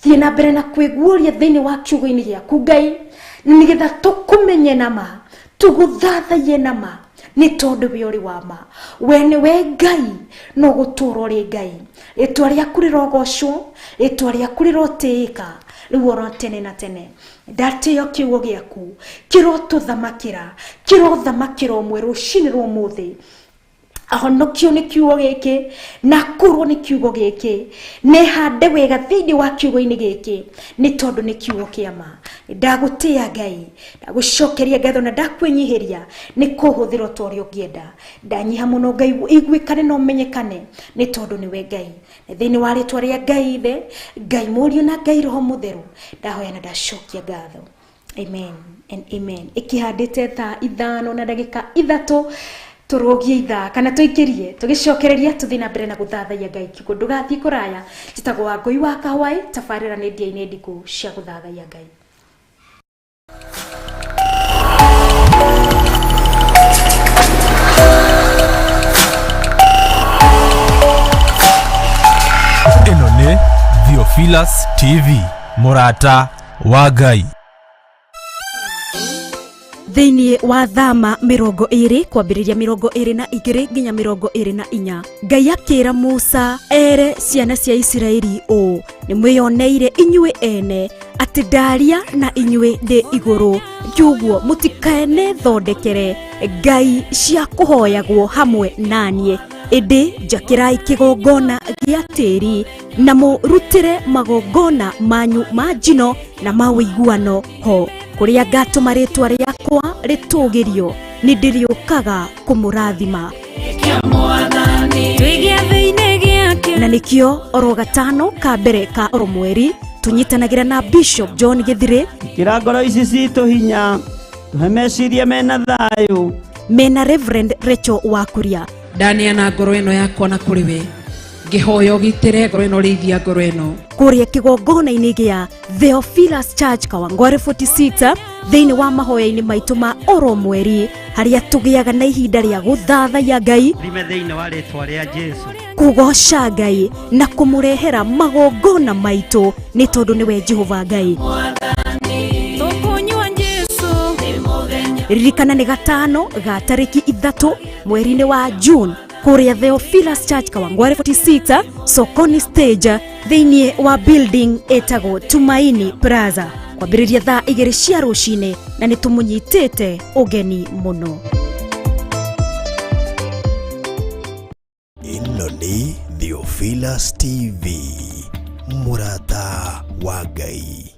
Thie na mbere na kwiguoria thiini wa kiugo-ini giaku Ngai, nigetha tukumenye nama, tuguthathaie nama, ni tondu we uri wama. We niwe Ngai, no gutura uri Ngai. Ritwa riaku rirogocwo, ritwa riaku rirotiika riu oro tene na tene. Ndatio kiugo giaku kirotuthamakira, kirothamakira umwe rucini rwa umuthi. Ahonokio ni kiugo giki, na kurwo ni kiugo giki, ne hande wega thiini wa kiugo-ini giki, ni tondu ni kiugo kiama. Ndagutia Ngai, ndagucokeria ngatho na ndakwinyihiria ni kuhuthira tori ungienda. Ndanyiha muno Ngai igwikane no menyekane, ni tondu niwe Ngai. Thiini wa ritwa ria Ngai Ithe, Ngai Murio na Ngai Roho Mutheru, ndahoya na ndacokia ngatho. Amen and amen. Ikihandite thaa 5 na ndagika 3 turogie itha kana tuikirie tugicokereria tuthi na mbere na guthathaia Ngai kiugo. Ndugathii kuraya, njitagwo Wangui wa Kahawai, tabarira ni ndia-ini ndiku cia guthathaia Ngai. Ino ni Theophilus TV, murata wa Ngai. Thiini wa thama 20 kwambiriria 22 nginya 24, Ngai akira Musa ere ciana cia Isiraeli o ni mwiyoneire inyue ene ati ndaria na inyue ndi iguru, kiuguo mutikaene thondekere ngai cia kuhoyagwo hamwe nanie, indi njakirai kigongona gia tiri na murutire magongona manyu ma njino na mawiguano ho, kuria ngatuma ritwa riakwa ritugirio ni ndiriukaga kumurathima na nikio oro gatano ka mbere ka oro mweri tunyitanagira na Bishop John Githire kira ngoro ici citu hinya tuhe meciria mena thayu mena Reverend Rachel Wakuria ndaneana ngoro ino yakwa na kuri we ngihoya ugitire ngoro ino rithia ngoro ino kuria kigongona-ini gia Theophilus Church Kawangware 46 thiini wa mahoya-ini maitu ma oro mweri haria tugiaga na ihinda ria guthathaia Ngai rime thiini wa ritwa ria Jesu kugoca Ngai na kumurehera magongona maitu ni tondu niwe Jehova Ngai. Ririkana ni gatano ga tariki 3 mweri-ini wa June kuria Theophilus Church Kawangware 46 Sokoni Stage thĩinĩ wa building etagwo Tumaini Plaza kwambĩrĩria thaa 2 cia rũcinĩ na nĩ tũmũnyitĩte ũgeni mũno. Ĩno nĩ Theophilus TV, mũrata wa Ngai.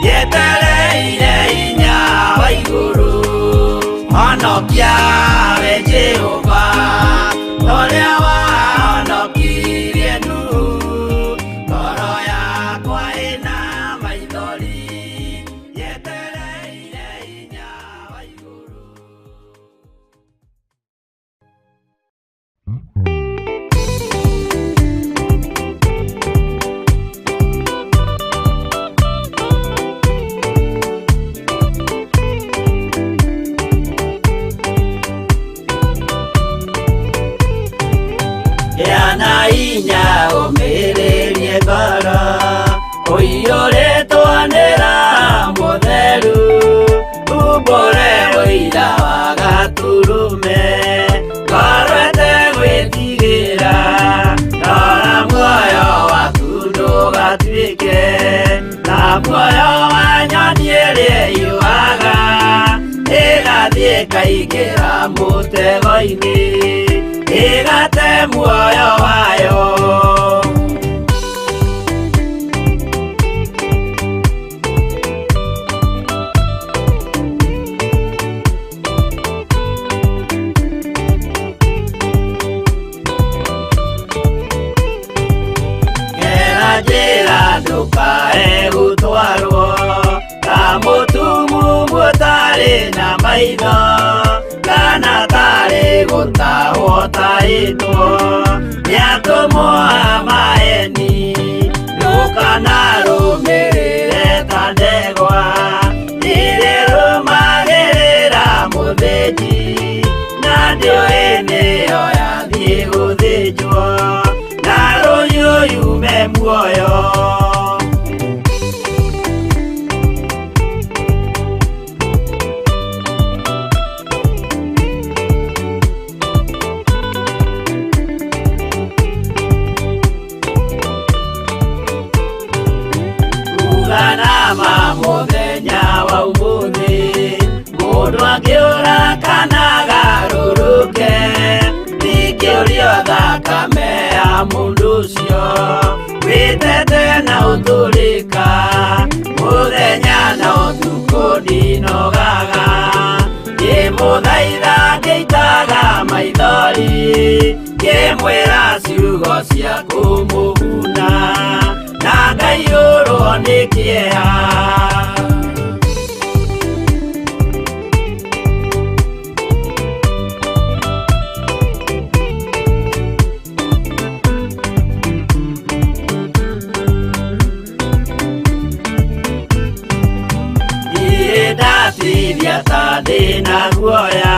Yetereire ĩkaingĩra mũtego-inĩ ĩgate muoyo wayo. Ndũkae gũtwarwo ta mũtumu mũtarĩ na maitho, kana tarĩ gũtahwo tahĩtwo nĩ atũmwo a maeni. Ndũkanarũmĩrĩre ta ndegwa ĩrĩrũmagĩrĩra mũthĩnji, na ndĩoĩ nĩyo yathiĩ gũthĩnjwo na rũhiũ yume muoyo. Uganama mũthenya wa ũmũthĩ mũndũ angĩũra kana garũrũke, ndingĩũrio thakame ya mũndũ ũcio wĩtete na ũtũrĩka. Mũthenya na ũtukũ ndinogaga ngĩmũthaitha ngĩitaga maithori, ngĩmwĩra ciugo cia kũmũguna na ngaiyũrwo nĩ kĩeha. Ndatithia ta ndĩna guoya,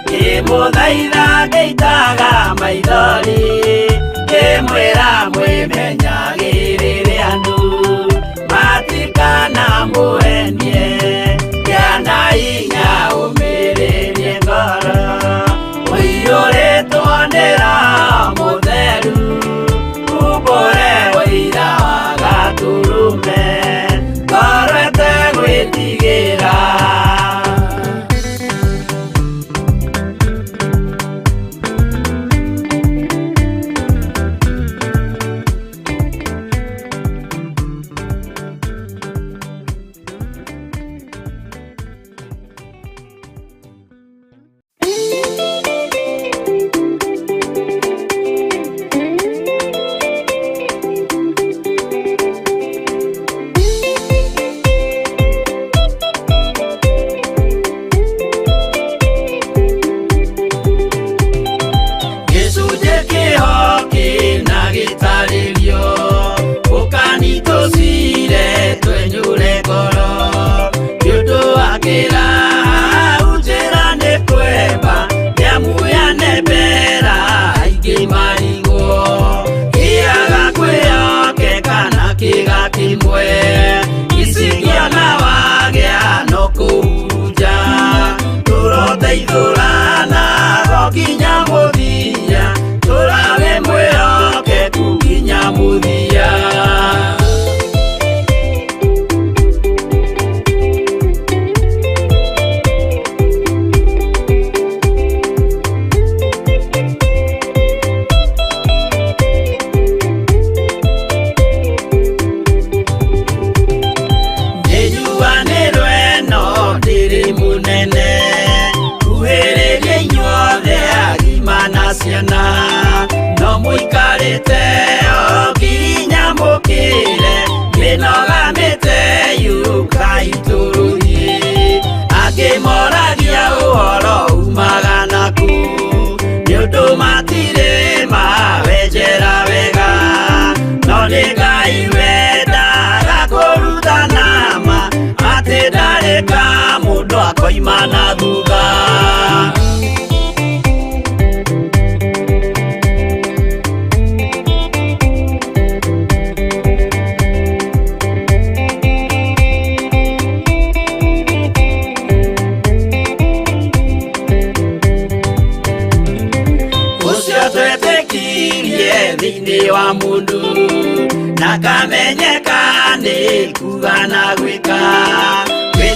ngĩmũthaitha ngĩitaga maithori, ngĩmwĩra mwĩmenyagĩrĩre andũ matikana mũhenie, kĩana hinya ũmĩrĩrie ngoro. Ũiyũrĩtwo nĩ Roho Mũtheru, umbũre ũira wa Gatũrũme, ngoro ĩtegwĩtigĩra. Imana thutha. Ucio twetĩkirie thĩinĩ wa mũndũ na kamenyeka nĩ kuga na gwĩka.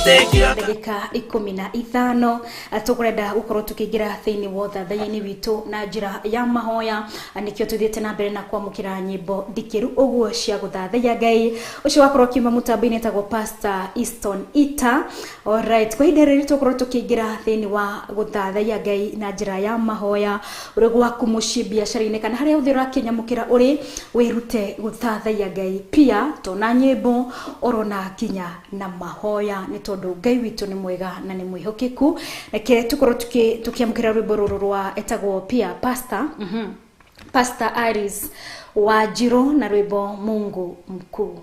ndagika 15 tukurenda gukorwo tukiingira thiini wa thathaini witu na njira ya mahoya nikio tuthiete na mbere na kwamukira nyimbo ndikiru uguo cia guthathaiya Ngai ucio wakorwo kiuma mutambo-ini tagwo Pastor Easton Ita. Alright, kwa ihinda rĩrĩ tukorwo tukiingira thiini wa guthathaiya Ngai na njira ya mahoya uri gwaku mucii biacara-ini kana haria uthi urakinyamukira uri wirute guthathaiya Ngai pia tona nyimbo orona kinya na mahoya ni tondu Ngai witu ni mwega na ni mwihokeku. Reke tukorwo tukiamukira rwimbo ruru rwa etagwo pia Pastor Aris Wanjiru na rwimbo Mungu Mkuu.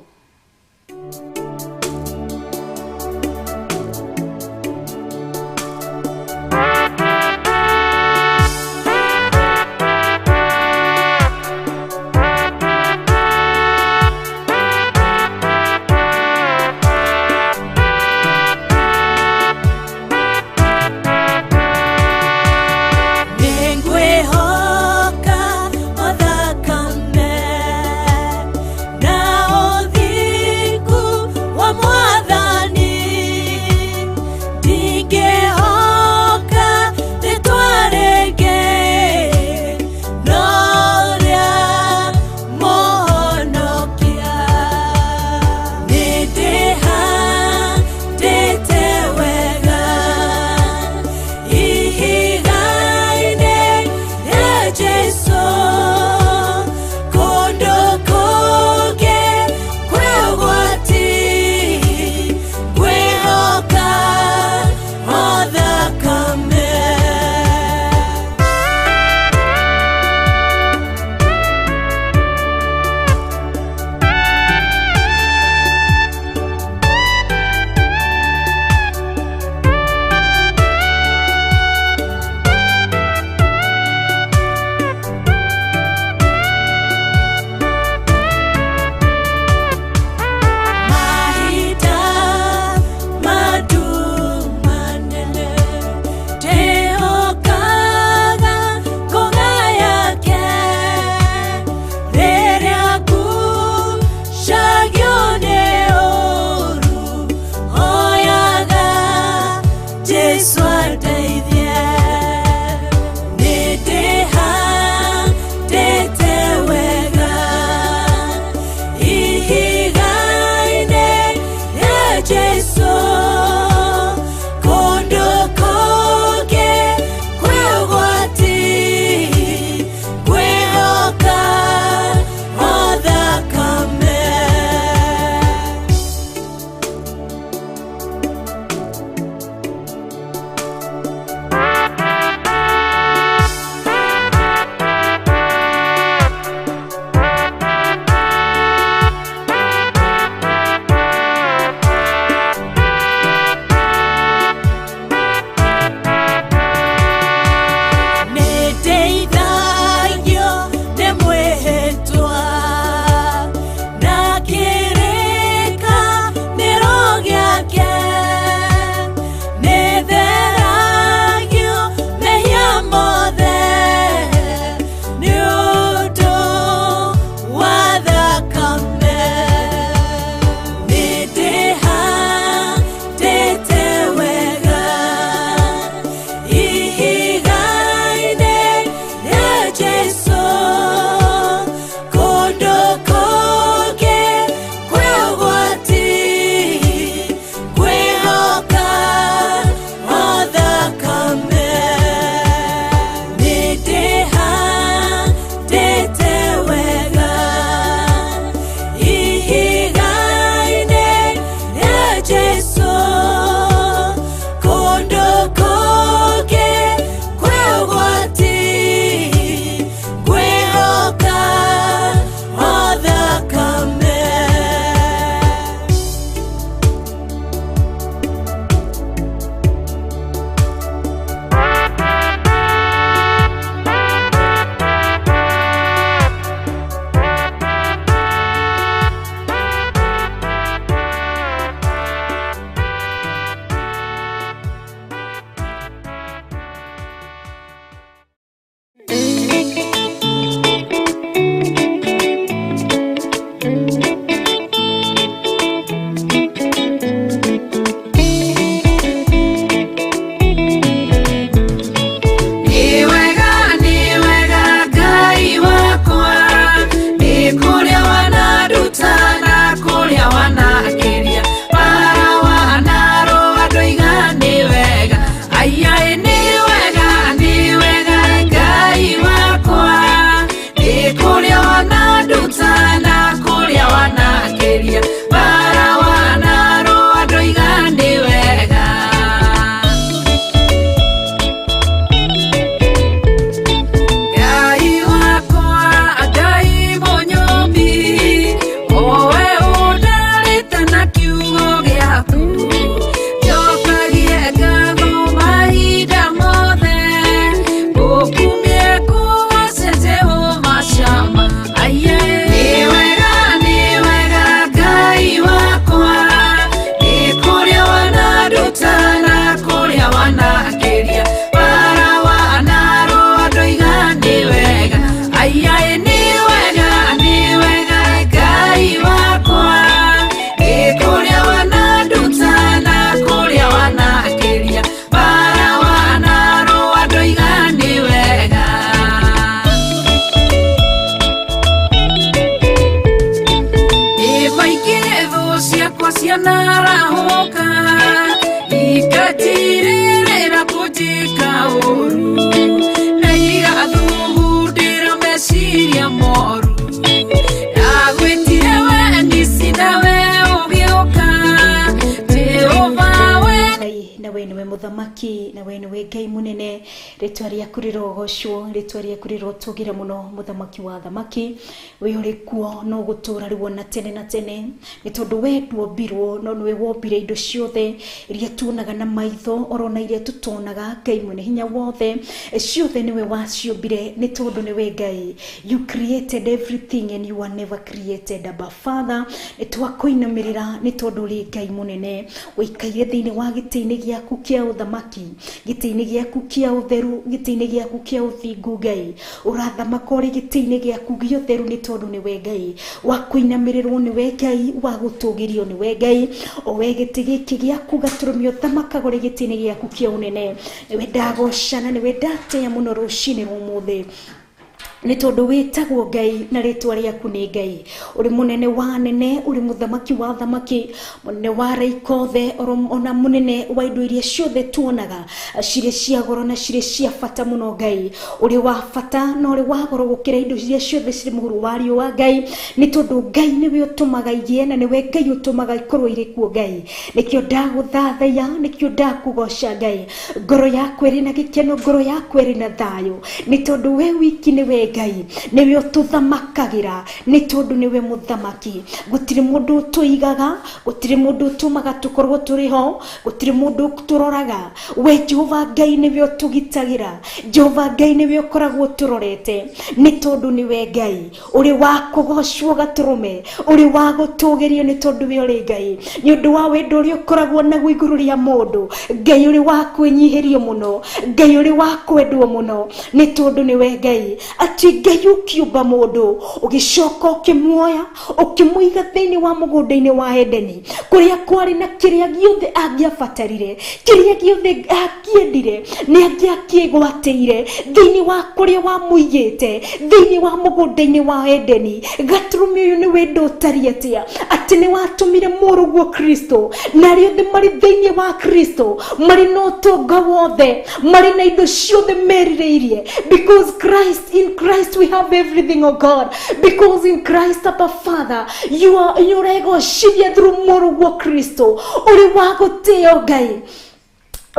we niwe muthamaki na we niwe Ngai munene ritwa rĩaku rĩrogocwo ritwa rĩaku rĩrotũgĩre muno muthamaki wa thamaki we uri kuo no gutura riwo na tene na tene ni tondu we tuombirwo no niwe wombire indo ciothe iria tuonaga na maitho orona iria tutonaga Ngai mwene hinya wothe ciothe niwe waciombire ni tondu niwe Ngai. You created everything and you were never created above. Father, twakuinamirira ni tondu ri Ngai munene uikaire thiini wa gitiini giaku kia uthamaki gitiini giaku kia utheru gitiini giaku kia uthingu Ngai urathamaka uri gitiini giaku gia utheru ni tondu niwe Ngai wakuinamirirwo niwe Ngai wa gutugirio niwe Ngai owe giti giki giaku gaturumio thamaka uri gitiini giaku kia unene niwe ndagocana niwe ndateya muno rucini rumuthi ni tondu witagwo Ngai na ritwa rĩaku nĩ Ngai uri munene wa nene uri muthamaki wa thamaki munene wa raikothe ona munene wa indo iria ciothe tuonaga cirĩ cia goro na cirĩ cia bata muno Ngai uri wa bata na uri wa goro gukira indo iria ciothe cirĩ mũhuro wa riũa Ngai ni tondu Ngai niwe utumaga igĩe na niwe Ngai utumaga ikorwo irĩ kuo Ngai nikio ndagũthathaiya nikio ndakugoca Ngai ngoro yaku ĩrĩ na gĩkeno ngoro yaku ĩrĩ na thayũ ni tondu we wiki niwe Ngai niwe ututhamakagira ni tondu niwe muthamaki gutiri mundu tuigaga gutiri mundu tumaga tukorwo turiho gutiri mundu turoraga we Jehova Ngai niwe utugitagira Jehova Ngai niwe ukoragwo turorete ni tondu niwe Ngai uri wa kugocwo gaturume uri wa gutugirio ni tondu we uri Ngai ni undu wa wendo uri ukoragwo na iguru ria mundu Ngai uri wa kwinyihirio muno Ngai uri wa kwendwo muno ni tondu niwe Ngai Ngai ukiumba mundu ugicoka ukimuoya ukimuiga thiini wa mugunda-ini wa Edeni kuria kwari na kiria giothe angiabatarire kiria giothe angiendire ni angiakigwateire thiini wa kuria wa muigite thiini wa mugunda-ini wa Edeni gaturumi uyu ni wendo utariatia ati ni watumire muruguo Kristo na riothe mari thiini wa Kristo mari no tonga wothe mari na indo ciothe merireirie because Christ in Christ we have everything, oh God, because in Christ, Abba Father, you are ego shiria through muruguo Kristo uri wago teo Ngai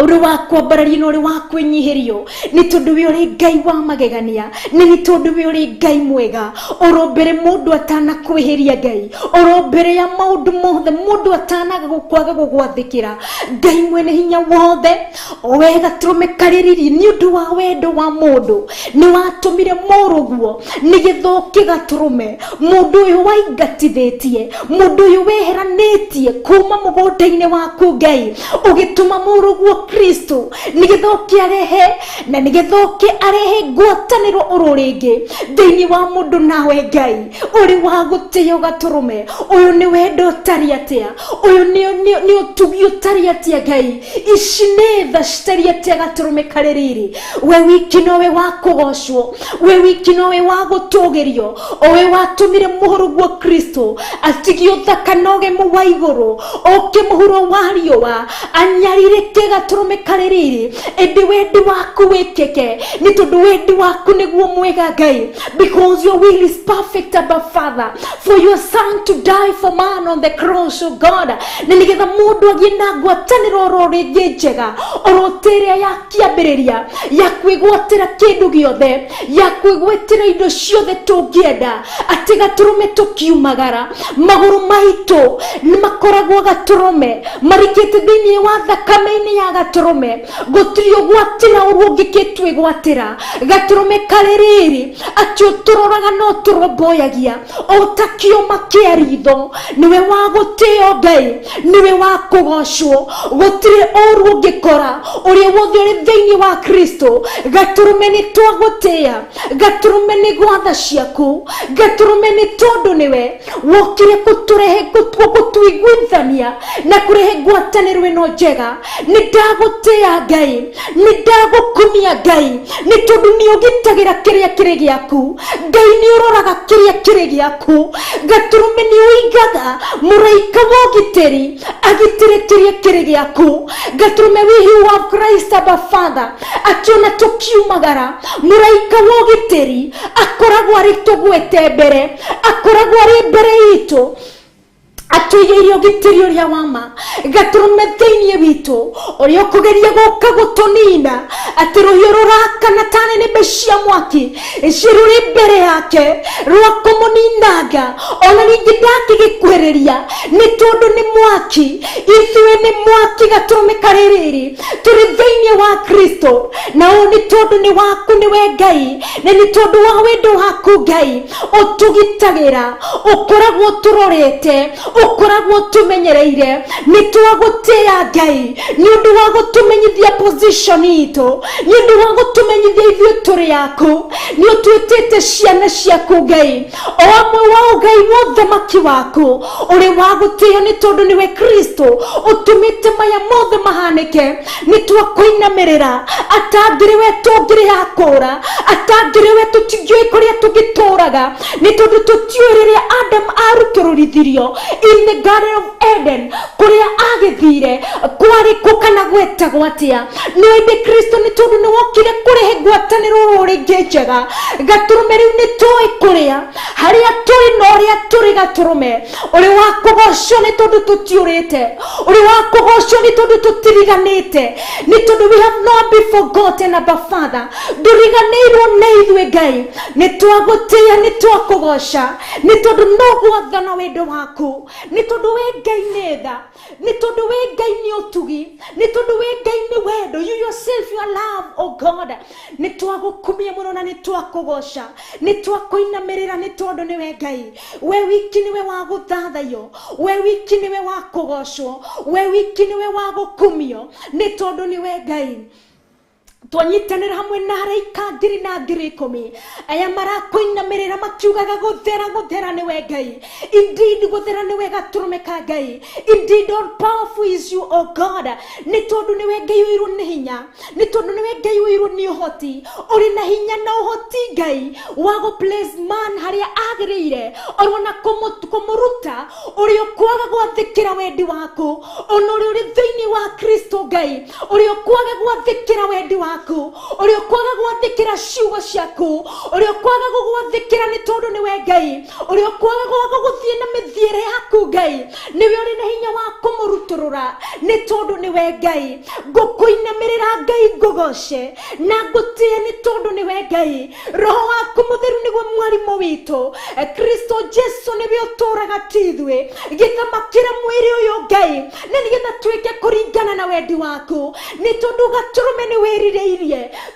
uri wa kwambararia no uri wa kwinyihirio ni tondu we uri Ngai wa magegania ni tondu we uri Ngai mwega orombere mundu atana kwihiria Ngai orombere ya maundu mothe mundu atana gukwaga gugwathikira Ngai mwene hinya wothe owega turume kaririri ni undu wa wendo wa mundu ni watumire muruguo ni githoki gaturume mundu uyu waingatithitie mundu uyu weheranitie kuma mugunda-ini waku Ngai ugituma muruguo Kristo nigithoki arehe na nigithoki arehe ngwataniro ururingi thiini wa mundu nawe Ngai uri wa gutio gaturume uyu ni wendo tariatia uyu ni utugio tariatia Ngai ishinetha tariatia gaturume kaririri we wiki nowe wa kugocwo we wiki nowe wa gutugirio owe watumire muhuruguo Kristo atigio thakanoge mu wa iguru oke muhuro wa riũa anyarire gaturume kaririri endi wendi waku wikeke ni tondu wendi waku niguo mwega Ngai because your will is perfect, Abba Father, for your son to die for man on the cross, oh God na nigetha mundu agiena ngwataniro rorigi njega oroteria ya kiambiriria ya kwigwatira kindu giothe ya kwigwatira indo ciothe tungienda ati gaturume tukiumagara maguru maitu ni makoragwo gaturume marikite thiini wa thakame-ini ya gaturume gutiri ugwatira urungikitwe gwatira gaturume kaririri ati uturoraga no turomboyagia utakioma kia ritho niwe wa gutio Ngai niwe wa kugocwo gutiri uru ungikora uri wothe uri thiini wa Kristo gaturume ni twagutia gaturume ni gwatha ciaku gaturume ni tondu niwe wokire kuturehe gutuiguithania na kurehe ngwataniro ino njega ni ndagutia Ngai ni ndagukumia Ngai ni tondu ni ugitagira kiria kiri giaku Ngai ni uroraga kiria kiri giaku gaturume ni uigaga muraika wogiteri agitire kiria kiri giaku gaturume we of Christ, Abba Father, ationa tukiumagara muraika wogiteri akoragwo ari tugwete mbere akoragwo ari mbere itu atuigirio gitirio ria wama gaturume thiini witu uria kugeria guka gutunina ati ruhio rurakana tane ni beshia mwaki ciruri mbere yake rwa kumuninanga ona ningi ndakigikwereria ni tondu ni mwaki ithuĩ ni mwaki gaturume kaririri turi thiini wa Kristo na ni tondu ni waku niwe Ngai na ni tondu wa wendo waku Ngai utugitagira ukoragwo turorete ukoragwo tumenyereire ni twagutia Ngai ni undu wa gutumenyithia position itu ni undu wa gutumenyithia ithuĩ turi yaku ni utwitite ciana ciaku Ngai o amwe wa Ngai mothamaki waku uri wa gutio ni tondu niwe Kristo utumite maya mothe mahanike ni twakuinamirira atangiriwe tungiri yakura atangiriwe tutigio kuria tugituraga ni tondu tutiuriria Adam arukirurithirio in the Garden of Eden kuria agithire kwari kukana gweta gwatia no inde Kristo ni tondu ni wokire kurihe gwataniro ruri njega gaturume riu ni toi kuria haria turi no ria turi gaturume uri wa kugocwo ni tondu tutiurite uri wa kugocwo ni tondu tutiriganite ni tondu we have not been forgotten about Father nduriganirwo na ithuĩ Ngai ni twagutia ni twakugoca ni tondu no gwathana wendo waku ni tondu we Ngai nĩ tha ni tondu we Ngai nĩ ũtugi ni tondu we Ngai nĩ wendo you yourself you are love oh God ni twagukumia muno na ni twakugoca ni twakuinamirira ni tondu niwe Ngai we wiki niwe wa guthathayo we wiki niwe wa kugocwo we wiki niwe wa gukumio ni tondu niwe Ngai twanyitanira hamwe na araika ngiri na ngiri 10 aya marakuinamirira makiugaga guthera niwe Ngai indeed guthera niwe gaturume ka Ngai indeed all powerful is you oh God ni tondu niwe Ngai wiru ni hinya ni tondu niwe Ngai wiru ni uhoti uri na hinya na uhoti Ngai wago place man haria agirire orona kumuruta uri okwaga gwathikira wendi waku onori uri thiini wa Kristo Ngai uri okwaga gwathikira wendi waku uri okwaga gwathikira ciugo ciaku uri okwaga gwathikira ni tondu niwe Ngai uri okwaga guthie na mithiere yaku Ngai niwe uri na hinya wa kumuruturura ni tondu niwe Ngai ngukuinamirira Ngai ngugoce na ngutie ni tondu niwe Ngai roho waku mutheru niwe mwarimu witu Kristo Jesu niwe uturaga tithwe githamakira mwiri uyu Ngai na nigetha twike kuringana na wendi waku ni tondu gaturume ni wirire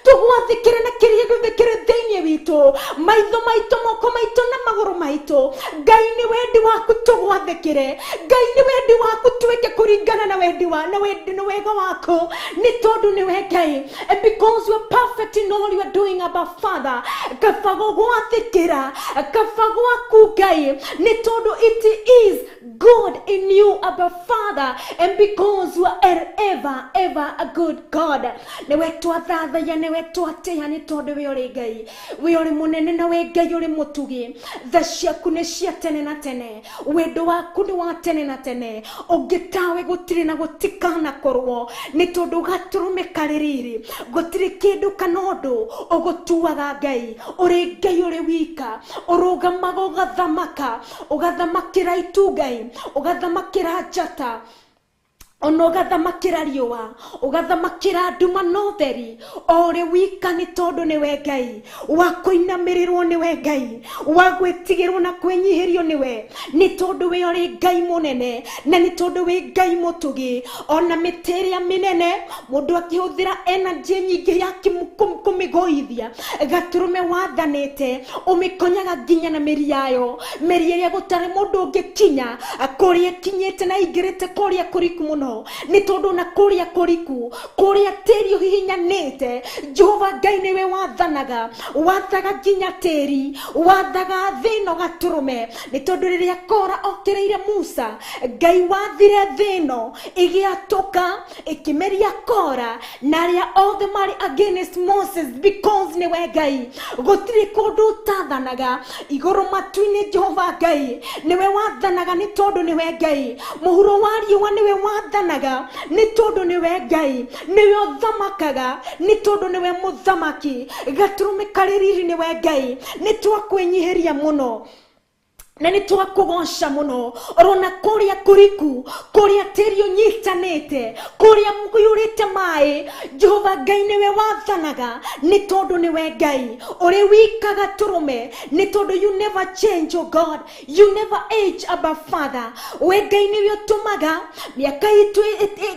tugwathikire na kiria guthikire thiini witu maitho maitu moko maitu na maguru maitu Ngai ni wendi waku tugwathikire Ngai ni wendi waku twike kuringana na wendi na wendi no wega waku ni tondu niwe Ngai and because you are perfect in all you are doing about Father kafago gwathikira kafago waku Ngai ni tondu it is good in you about Father and because you are ever a good God niwe twathathaya niwe twatia ni tondu we uri Ngai we uri munene na we Ngai uri mutugi tha ciaku ni cia tene na tene wendo waku ni wa tene na tene ungitawe gutiri na gutikana korwo ni tondu gaturume kaririri gutiri kindu kana undu ugutuaga Ngai uri Ngai uri wika urugamaga ugathamakira itu Ngai ugathamakira njata ono ugathamakira riua ugathamakira nduma no theri ore wika ni tondu niwe Ngai wakuinamirirwo niwe Ngai wagwitigirwo na kwenyihirio niwe ni tondu we uri Ngai munene na ni tondu we Ngai mutugi ona miteria minene mundu akihuthira energy nyingi yaki kumigoithia gaturume wathanite umikonyaga nginya na miri yayo miri iria gutari mundu ungikinya kuria kinyite na igirite kuria kuriku muno ni tondu na kuria kuriku kuria teri hihinyanite Jehova Ngai niwe wathanaga wathaga nginya teri wathaga thino gaturume ni tondu riria Kora okireire Musa Ngai wathire thino igiatoka ikimeria Kora na ria all the mari against Moses because niwe Ngai gutiri kundu tathanaga iguru matuini Jehova Ngai niwe wathanaga ni tondu niwe Ngai muhuro wariwa niwe wathanaga ni tondu niwe Ngai niwe uthamakaga ni tondu niwe muthamaki gaturume kaririri niwe Ngai ni twakwenyiheria muno na nä twakågoca må no orona kå rä a kå riku kå rä a tä ri å nyitanä kå rä a yå rä te maä Jehova Ngai nä we wathanaga nä tondå nä we Ngai å rä wikaga tå rå me nä tondå you never change, oh God, you never age, Abba Father. We Ngai nä we å tå maga mä aka itå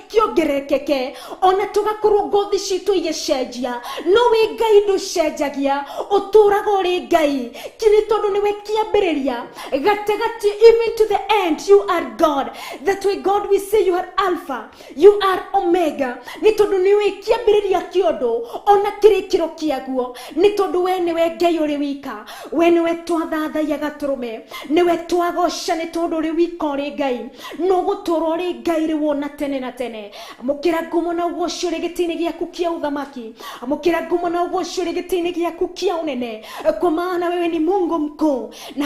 kä ongerekeke ona tå gakorwo ngothi citå igäcenjia no wä Ngai ndå cenjagia å tå raga å rä Ngai nä tondå nä we kä ambä rä ria gatagati even to the end. You are God. That way God we say you are Alpha, you are Omega. Ni tondu niwe kiambiriria kiondo ona kirikiro kiaguo ni tondu we niwe Ngai uri wika we niwe twathathaiya gaturume niwe twagoca ni tondu uri wika uri Ngai no gutura uri Ngai ri wona tene na tene. Amukira ngumo na ugocio ri gitini giaku kia uthamaki, amukira ngumo na ugocio ri gitini giaku kia unene, kwa maana wewe ni Mungu mkuu na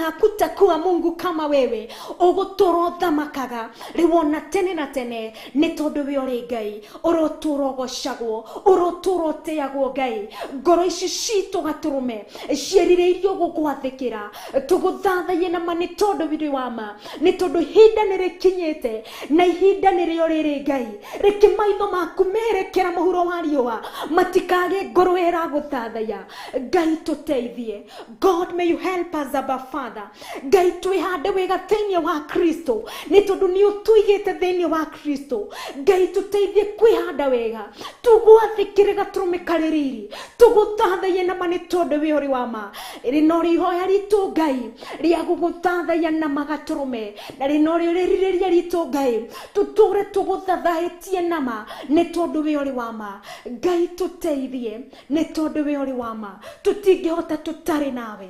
hakutakuwa Mungu kama wewe. Uguturo thamakaga riwona tene na tene ni tondu we uri Ngai uroturo gocagwo uroturo teagwo Ngai. Ngoro ici citu gaturume cierireirio gugwathikira tuguthathaie na mani tondu wiri wama ni tondu hinda ni rikinyite na ihinda ni rio riri Ngai. Reke maitho maku merekera muhuro wa riua matikage ngoro iraguthathaiya Ngai tuteithie. God, may you help us, Abba Father. Ngai twihande wega thiini wa Kristo ni tondu ni utuigite thiini wa Kristo. Ngai tuteithie kwihanda wega tugwathikire gaturume kaririri tuguthathaie na mani tondu we uri wama. Rino rihoya ritu Ngai ria guguthathaiya na magaturume na rino ririria ritu Ngai tuture tuguthathaitie nama ni tondu we uri wama. Ngai tuteithie ni tondu we uri wama. Tutingihota tutari nawe,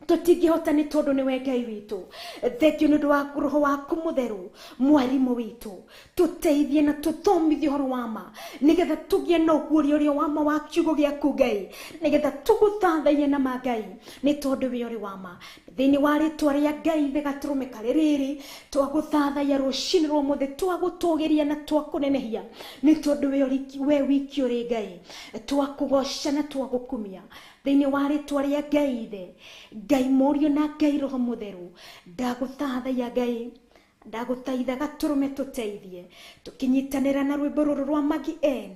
tutingihota ni tondu ni we Ngai witu. Thank you nundu wa roho waku mutheru mwarimu witu. Tuteithie na tuthomithie horo wama nigetha tugie na uguuri uria wama wa kiugo giaku Ngai nigetha tuguthathaiye na Ngai ni tondu we uri wama. Thiini wa ritwa ria Ngai thegaturume kaririri twaguthathaiya rucini rwa muthe twagutugiria na twakunenehia ni tondu we wiki uri Ngai twakugoca na twagukumia thiini wa ritwa ria Ngai the Ngai morio na Ngai roho mutheru ndaguthathaiya Ngai ndaguthaitha gaturume tuteithie tukinyitanira na rwimbo ruru rwa Magi N.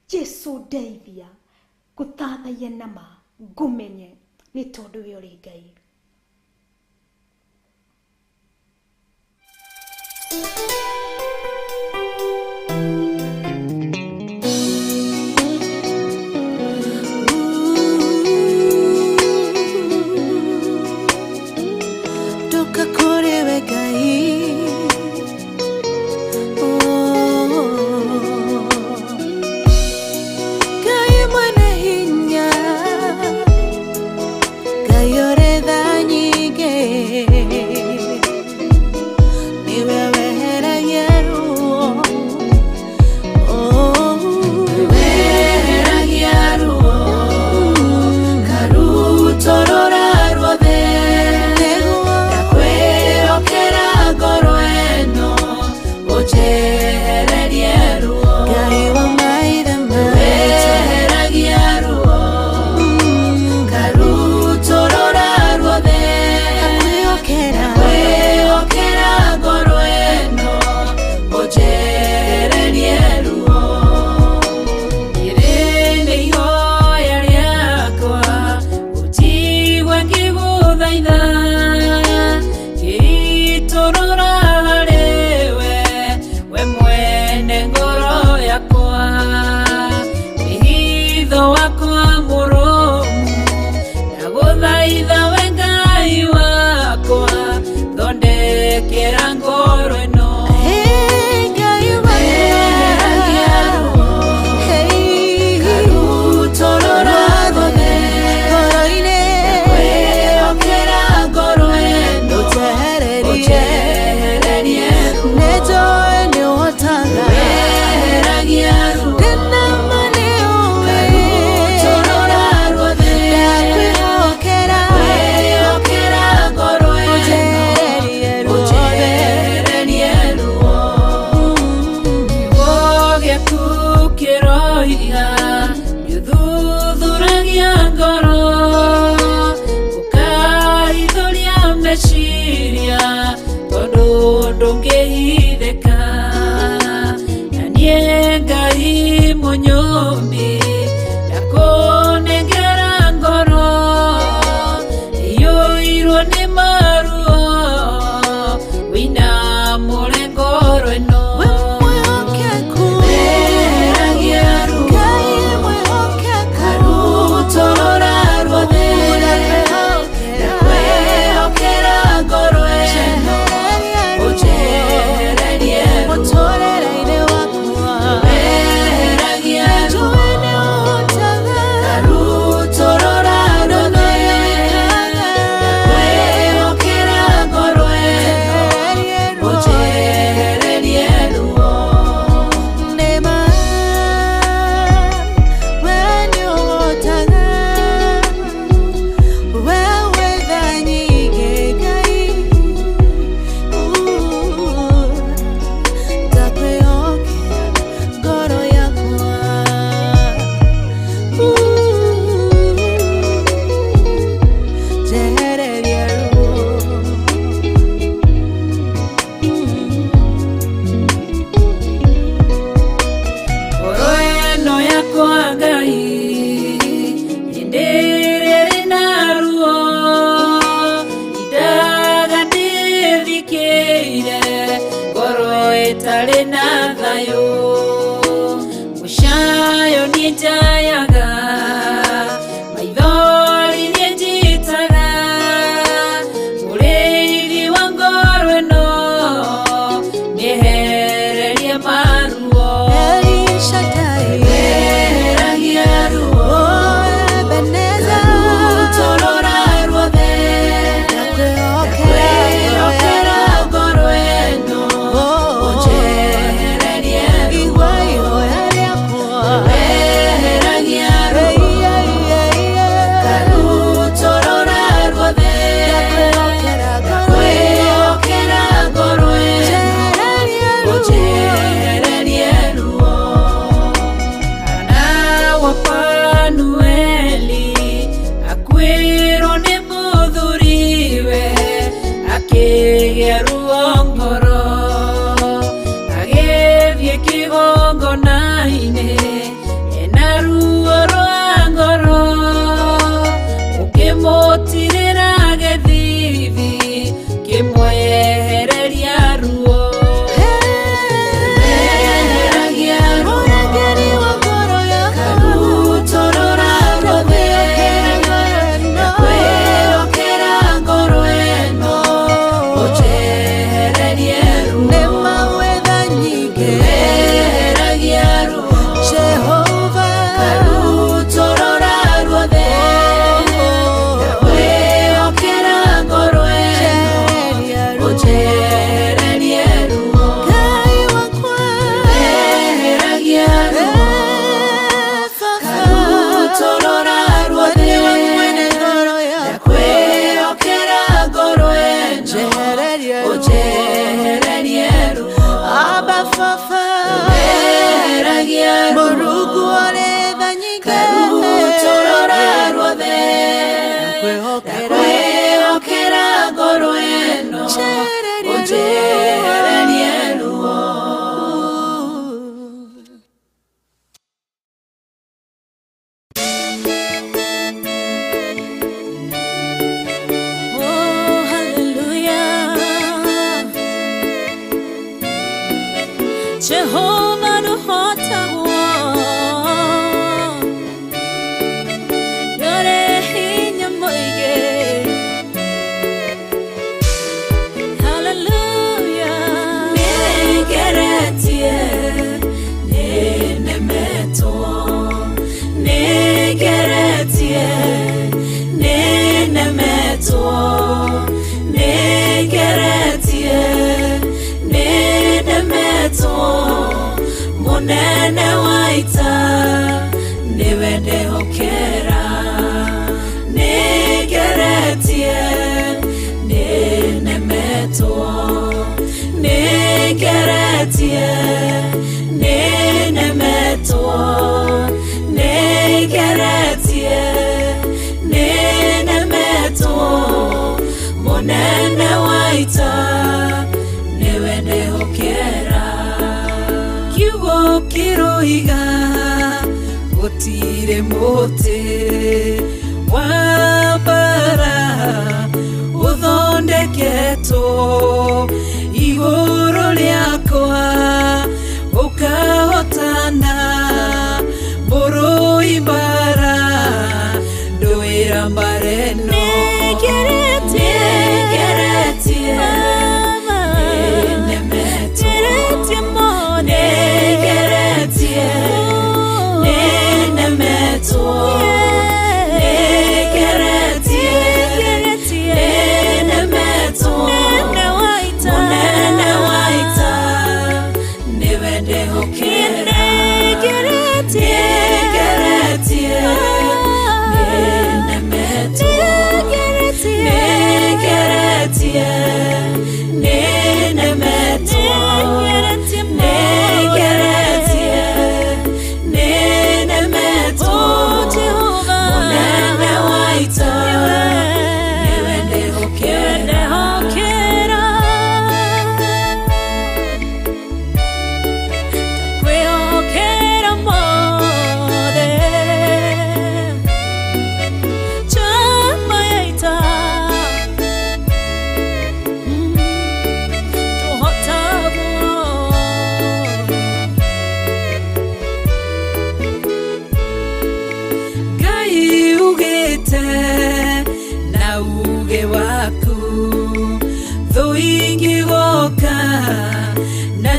Jesu ndeithia guthathaiya nama ngumenye ni tondu we uri Ngai. Ukaithuria Ngai munyumbi ndakunengera ngoro iyuirwo ni maruo wina mulengoro ino Jehovah no hota yore hinya moige. Hallelujah. Negeretie nenemeto negeretie nenemeto negeretie nenemeto munene waita niwende hokera negeretie nenemeto negeretie nenemeto negeretie nenemeto munene waita niwende hokera kiwo kiroiga gutire muti wa bara uthondeketwo iguru riakwa ukahotana burui bara nduira mbareno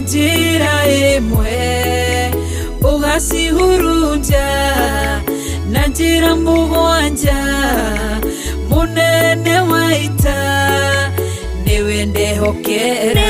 njira imwe ugacihurunja na njira mugwanja munene waita niwe ndehokera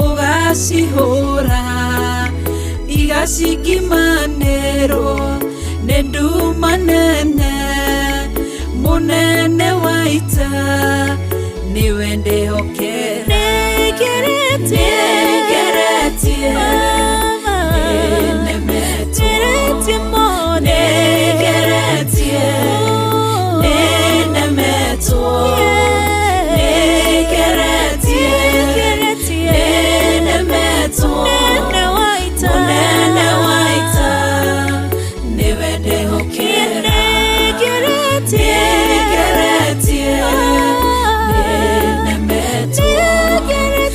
ugacihura igacikimanero nenduma nene munene waita niwe ndehokera Get it,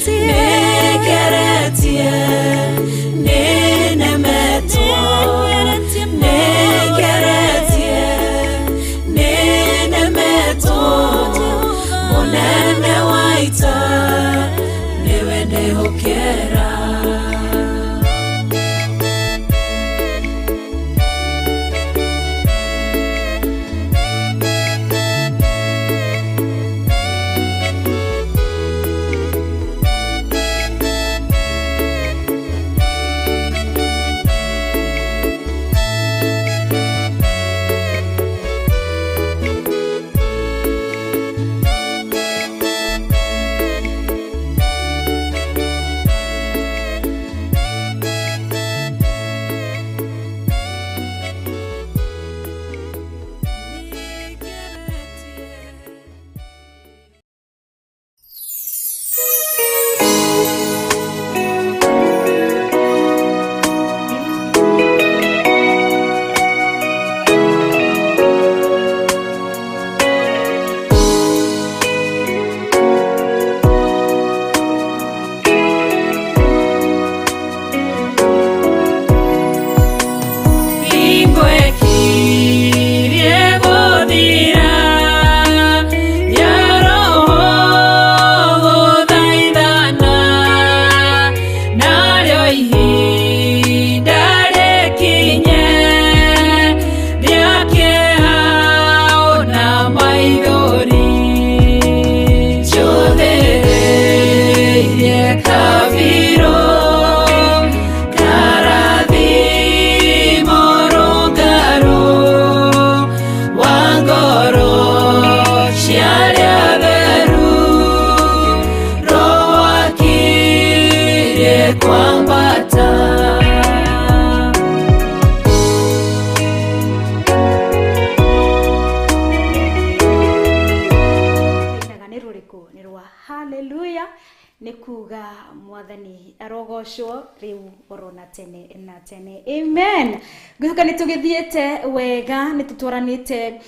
nĩ kuga mwathani arogoshwo rĩu orona tene na tene. Amen. Ngĩhoka nĩ tũgĩthiĩte wega, nĩ tũtwaranĩte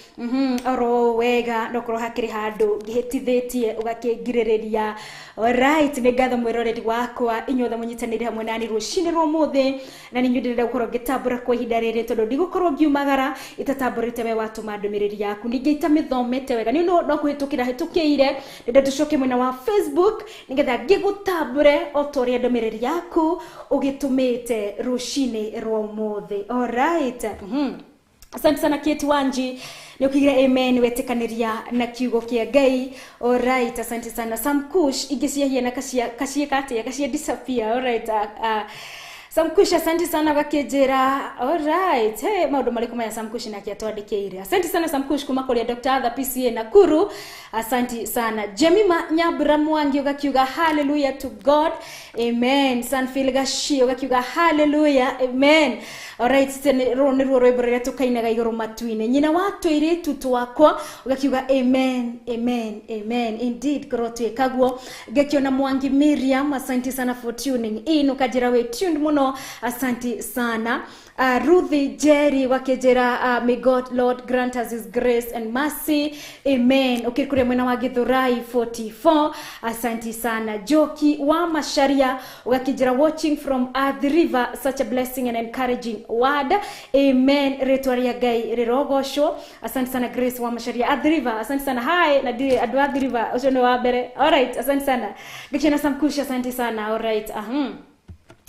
oro wega, nokorwo hakĩrĩ handũ ngĩhĩtithĩtie ũgakĩngirĩrĩria. Alright, nĩ ngatho mwĩroreri wakwa inyuothe mũnyitanĩire hamwe nani rũcinĩ rwa ũmũthĩ, na nĩ nyendete gũkorwo ngĩtambũra kwa ihinda rĩrĩ tondũ ndigũkorwo ngiumagara itatambũrĩte we watũma ndũmĩrĩri yaku. Ningĩ itamĩthomete wega nĩ no kũhĩtũkĩra hĩtũkĩire nĩ tũcoke mwena wa Facebook nĩgetha ngĩgũtambũre o ta ũrĩa ndũmĩrĩri yaku ũgĩtũmĩte rũcinĩ rwa ũmũthĩ. Alright. Asante sana Kate Wanji. Nĩũkigire amen wetĩkanĩria na kiugo kĩa Ngai. Alright, asante sana Sam Kush ingĩciahia na kacia disappear. Alright, Sam Kush asante sana gakĩnjĩra. Alright, hey, maũndũ marĩkũ maya Sam Kush nake atwandĩkĩire. Asante sana Sam Kush kuma kũrĩa Dr. Arthur PCA Nakuru. Asante sana Jemima Nyambura Mwangi ugakiuga hallelujah to God. Amen. Sanfil Gashi ugakiuga hallelujah. Amen. Alright, nĩ ruo rwĩmbo rũrĩa tũkainaga igũrũ matu-inĩ. Nyina wa tũirĩtu twakwa ugakiuga amen, amen, amen. Indeed, korwo twĩkaguo. Ngĩkiona Mwangi Miriam, asante sana for tuning in. Ukajĩra we tuned mũno, asante sana. Ruthi Jerry wakijera, may God Lord grant us his grace and mercy. Amen. Ukikuria mwena wa Githurai 44. Asante sana. Joki wa Masharia wakijera, watching from the river, such a blessing and encouraging word. Amen. Retwaria Gai rirogosho. Asante sana Grace wa Masharia the river. Asante sana. Hi na di adwa the river. Ushone wa bere. Alright, asante sana. Gikina Samkusha, asante sana. Alright.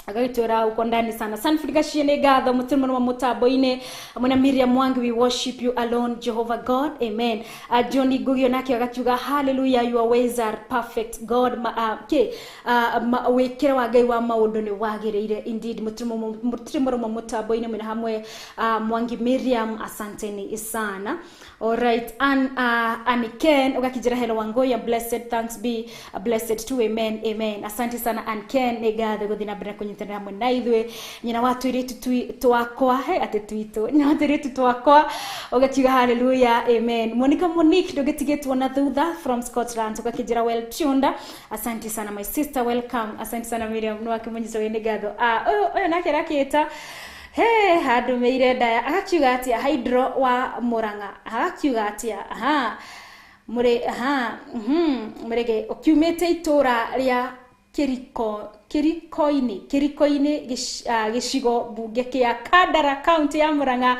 Agaitora uko ndani sana. Sanfrika shiene gatho mutima wa mutambo-ine amuna Miriam Mwangi, we worship you alone Jehovah God. Amen. Johnny Gugio nake agakiuga hallelujah, your ways are perfect God. Wekera wa Ngai wa maundu ni wagĩrĩire. Indeed, mutima wa mutambo-ine mwina hamwe Mwangi Miriam, asanteni sana. Alright, Ken ugakijira hello Wangoya, blessed, thanks be blessed too. Amen, amen. Asante sana Ken negathe guthina mbere kunyitana hamwe na ithuĩ. Nyina wa tũirĩtu twakwa ate twitũ, nyina wa tũirĩtu twakwa ugakiuga hallelujah. Amen. Monica Monique ndũgĩtigĩtwo na thutha from Scotland ugakijira well tuned. Asante sana my sister, welcome. Asante sana Miriam nwakimunyizo wene gatho. Oyo nake rakĩta he handu meire ndaya agakiuga atia Hydro wa Murang'a agakiuga atia murege ukiumĩte itũra rĩa Kiriko-inĩ gĩcigo mbunge kĩa Kandara county ya Murang'a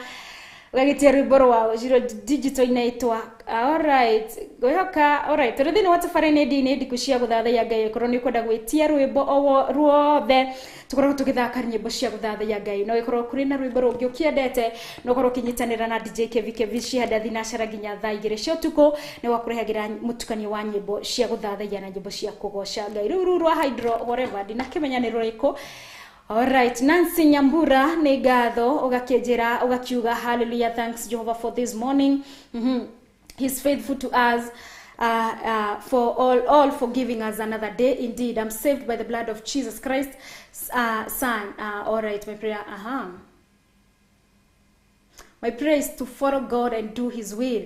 ugagitia rwĩmbo rwa Zero Digital inaitwa. Alright, goyoka. Alright, tũrĩthĩinĩ wa tabarĩra ndiku cia gũthathaiya Ngai. Korwo nĩ ũkwenda gwĩtia rwĩmbo ruothe tukorwo tũgĩthaka nyĩmbo cia gũthathaiya Ngai, no gĩkorwo kũrĩ na rwĩmbo rũngĩ ũkĩendete, no gũkorwo ũkĩnyitanĩra na DJ Kevi ciahanda thinacara nginya thaa 2 cia ũtukũ nĩ wakũrehagĩra mũtukanio wa nyĩmbo cia gũthathaiya na nyĩmbo cia kũgoca Ngai. Rũu rwa Hydro whatever ndinakĩmenya nĩ rũrĩkũ. Alright, Nancy Nyambura negatho ugakĩnjĩra ugakiuga hallelujah, thanks Jehovah for this morning. He's faithful to us, for all for giving us another day. Indeed, I'm saved by the blood of Jesus Christ, son. Alright, my prayer. My prayer is to follow God and do his will.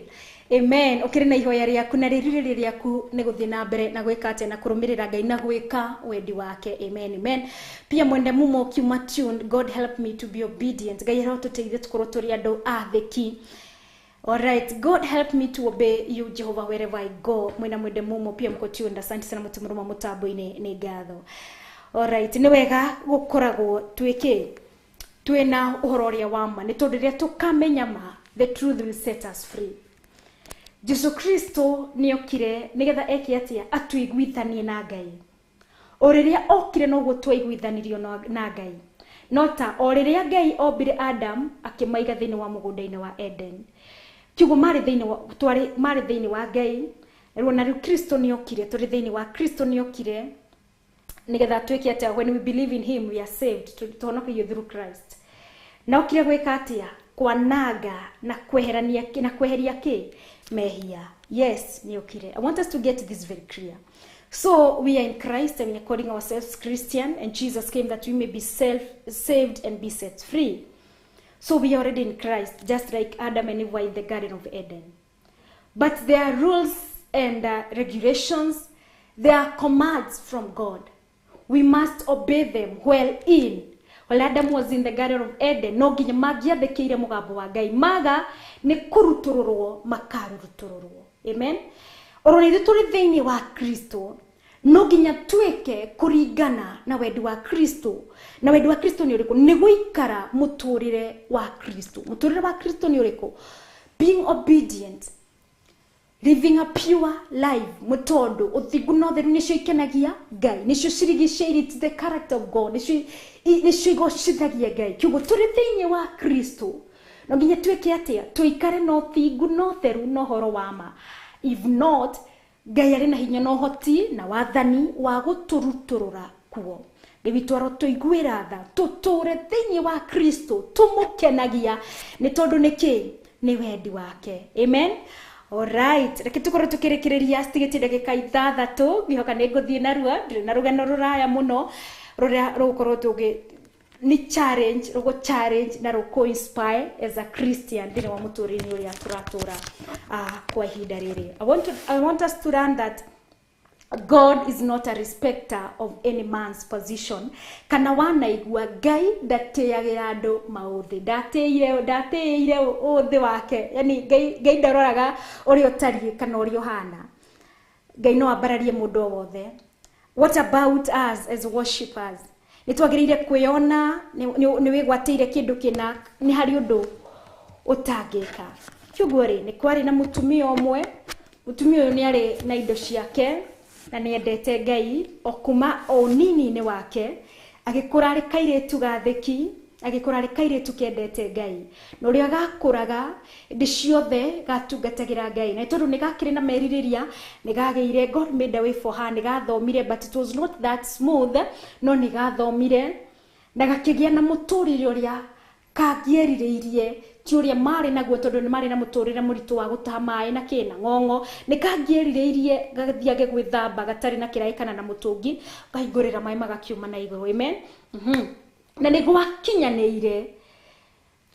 Amen. Ukiri na ihoya rĩaku na rĩrĩrĩ rĩaku nĩ gũthiĩ na mbere na gwĩka atĩ na kũrũmĩrĩra Ngai na gwĩka wendi wake. Amen, amen. Pia mwende mumo kiuma tuned, God help me to be obedient. Ngai arotũteithie tũkorwo tũrĩ andũ athĩki. Alright, God help me to obey you Jehovah wherever I go. Mwende mumo pia mko tuned. Asante sana mũtumũrũma mũtambo-inĩ nĩ ngatho. Alright, nĩ wega gũkoragwo twĩna ũhoro ũrĩa wa ma nĩ tondũ rĩrĩa tũkamenya ma, the truth will set us free. Jesu Kristo niokire nigetha eke atia atuiguithanie na Ngai. O rĩrĩa okire no gũtũiguithanirio na Ngai. Nota o rĩrĩa Ngai ombire Adam akĩmaiga thĩinĩ wa mũgũnda-inĩ wa Eden. Kiugo marĩ thĩinĩ wa Ngai. Na rĩu Kristo niokire, tũrĩ thĩinĩ wa Kristo niokire nigetha twĩke atia, when we believe in him we are saved, tũhonokio through Christ. Na okire gwĩka atia kwananga na kweheria mehia. Yes, niokire. I want us to get this very clear. So we are in Christ and we are calling ourselves Christian, and Jesus came that we may be saved and be set free. So we are already in Christ, just like Adam and Eve were in the Garden of Eden. But there are rules and regulations They are commands from God. We must obey them well in. While Adam was in the Garden of Eden, no nginya magiathĩkĩire mũgambo wa Ngai. Maga nĩ kũrutũrũrwo makarutũrũrwo. Amen. Oro nĩ tũrĩ thĩinĩ wa Kristo. No nginya tuĩke kũringana na wendi wa Kristo. Na wendi wa Kristo nĩ ũrĩkũ? Nĩ gũikara mũtũrĩre wa Kristo. Mũtũrĩre wa Kristo nĩ ũrĩkũ? Being obedient. Living a pure life. Mũtondũ ũthingu na ũtheru nĩcio ikenagia Ngai. Nĩcio cirigicĩirie, it's the character of God. Nĩcio igocithagia Ngai. Kiugo tũrĩ thĩinĩ wa Kristo. No nginya tuĩke atĩa? Tuikare na ũthingu na ũtheru na ũhoro wa ma. If not, Ngai arĩ na hinya na ũhoti na wathani wa gũtũrutũrũra kuo. Ngai witũ arotũiguĩra tha tũtũre thĩinĩ wa Kristo tũmũkenagia nĩ tondũ nĩkĩ? Nĩ wendi wake. Amen. Alright, reke tukorwo tukĩrĩkĩrĩria citigĩtie ndagĩka 6 ngihoka nĩngũthiĩ narua, ndĩrĩ na rũgano rũraya mũno rũrĩa rũgũkorwo tũgĩ ni challenge, rũgũ challenge na rũkũ inspire as a Christian thĩinĩ wa mũtũrĩre ũrĩa tũratũra kwa ihinda rĩrĩ. I want us to learn that God is not a respecter of any man's position. Kana wanaigua Ngai ndatĩagĩra andũ maũthĩ. Ndatĩire ũthĩ wake. Yani Ngai ndaroraga ũrĩa ũtariĩ kana ũrĩa ũhana. Ngai no ambararie mũndũ o wothe. What about us as worshippers? Nĩtwagĩrĩire kwĩona nĩ wĩgwatĩire kĩndũ kĩna nĩ harĩ ũndũ ũtangĩka. Kiugo rĩ nĩ kwarĩ na mũtumia ũmwe. Mũtumia ũyũ nĩ arĩ na indo ciake na nĩ endete Ngai o kuma o nini-inĩ wake, agĩkũra arĩ kairĩtu gathĩki, agĩkũra arĩ kairĩtu kĩendete Ngai. Na ũrĩa gakũraga hĩndĩ ciothe gatungatagĩra Ngai. Na tondũ nĩ gakĩrĩ na merirĩria, nĩ gagĩire God made a way for her, nĩ gathomire, but it was not that smooth, no nĩ gathomire na gakĩgĩa na mũtũrĩre ũrĩa kangĩerirĩirie ti ũrĩa marĩ naguo, tondũ nĩ marĩ na mũtũrĩre mũritũ wa gũtaha maĩ na kĩna ng'ong'o. Nĩ kangĩerirĩirie gathiage gwĩthamba gatarĩ na kĩraĩ kana na mũtũngi, kahingũrĩra maĩ magakiuma na igũrũ. Amen. Na nĩ gwakinyanĩire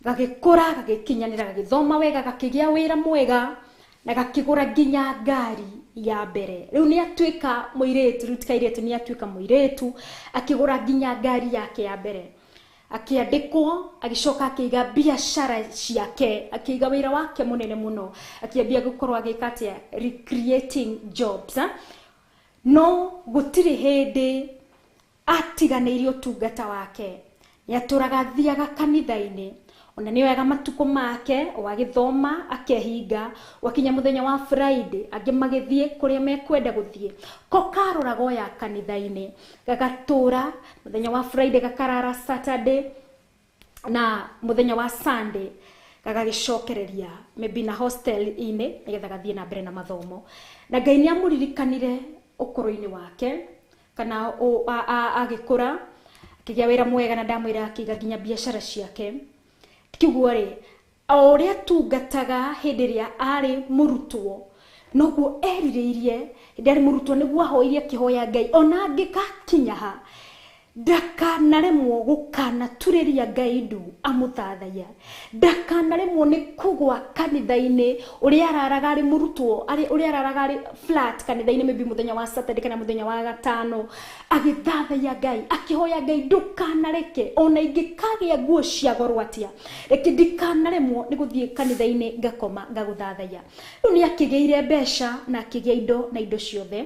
gagĩkũra, gagĩkinyanĩra, gagĩthoma wega, gakĩgĩa wĩra mwega na gakĩgũra nginya ngari ya mbere. Rĩu nĩ atuĩka mũirĩtu, rĩu ti kairĩtu, nĩ atuĩka mũirĩtu, akĩgũra nginya ngari yake ya mbere. Akiandĩkwo, agĩcoka akĩiga biacara ciake, akĩiga wĩra wake mũnene mũno, akĩambia gũkorwo agĩka atĩa, recreating jobs. No gũtirĩ hĩndĩ atiganĩirie ũtungata wake. Nĩ atũraga athiaga kanitha-inĩ, ona nĩ wega matukũ make o agĩthoma akehinga, wakinya mũthenya wa Friday angĩ magĩthiĩ kũrĩa mekwenda gũthiĩ, ko karoraga oya kanitha-inĩ, gagatũra mũthenya wa Friday gakarara Saturday, na mũthenya wa Sunday gagagĩcokereria maybe na hostel-inĩ nĩgetha gathiĩ na mbere na mathomo. Na Ngai nĩ amũririkanire ũkũrũ-inĩ wake, kana agĩkũra akĩgĩa wĩra mwega, na ndamwĩra akĩiga nginya biacara ciake. Kiugo rĩ, o ũrĩa tungataga hĩndĩ ĩrĩa arĩ mũrutwo, noguo erirĩirie hĩndĩ arĩ mũrutwo nĩguo ahoirie akĩhoya Ngai, ona angĩgakinya ha ndakanaremwo gũkanaturĩria Ngai ndu amũthathaiya, ndakanaremwo nĩ kũgwa kanitha-inĩ ũrĩa araraga arĩ mũrutwo, ũrĩa araraga arĩ flat kanitha-inĩ maybe mũthenya wa Saturday kana mũthenya wa gatano, agĩthathaiya Ngai, akĩhoya Ngai, ndũkanareke ona ingĩkagĩa nguo cia goro atĩa, reke ndikanaremwo nĩ gũthiĩ kanitha-inĩ ngakoma ngagũthathaiya. Rĩu nĩ akĩgĩire mbeca na akĩgĩa indo na indo ciothe,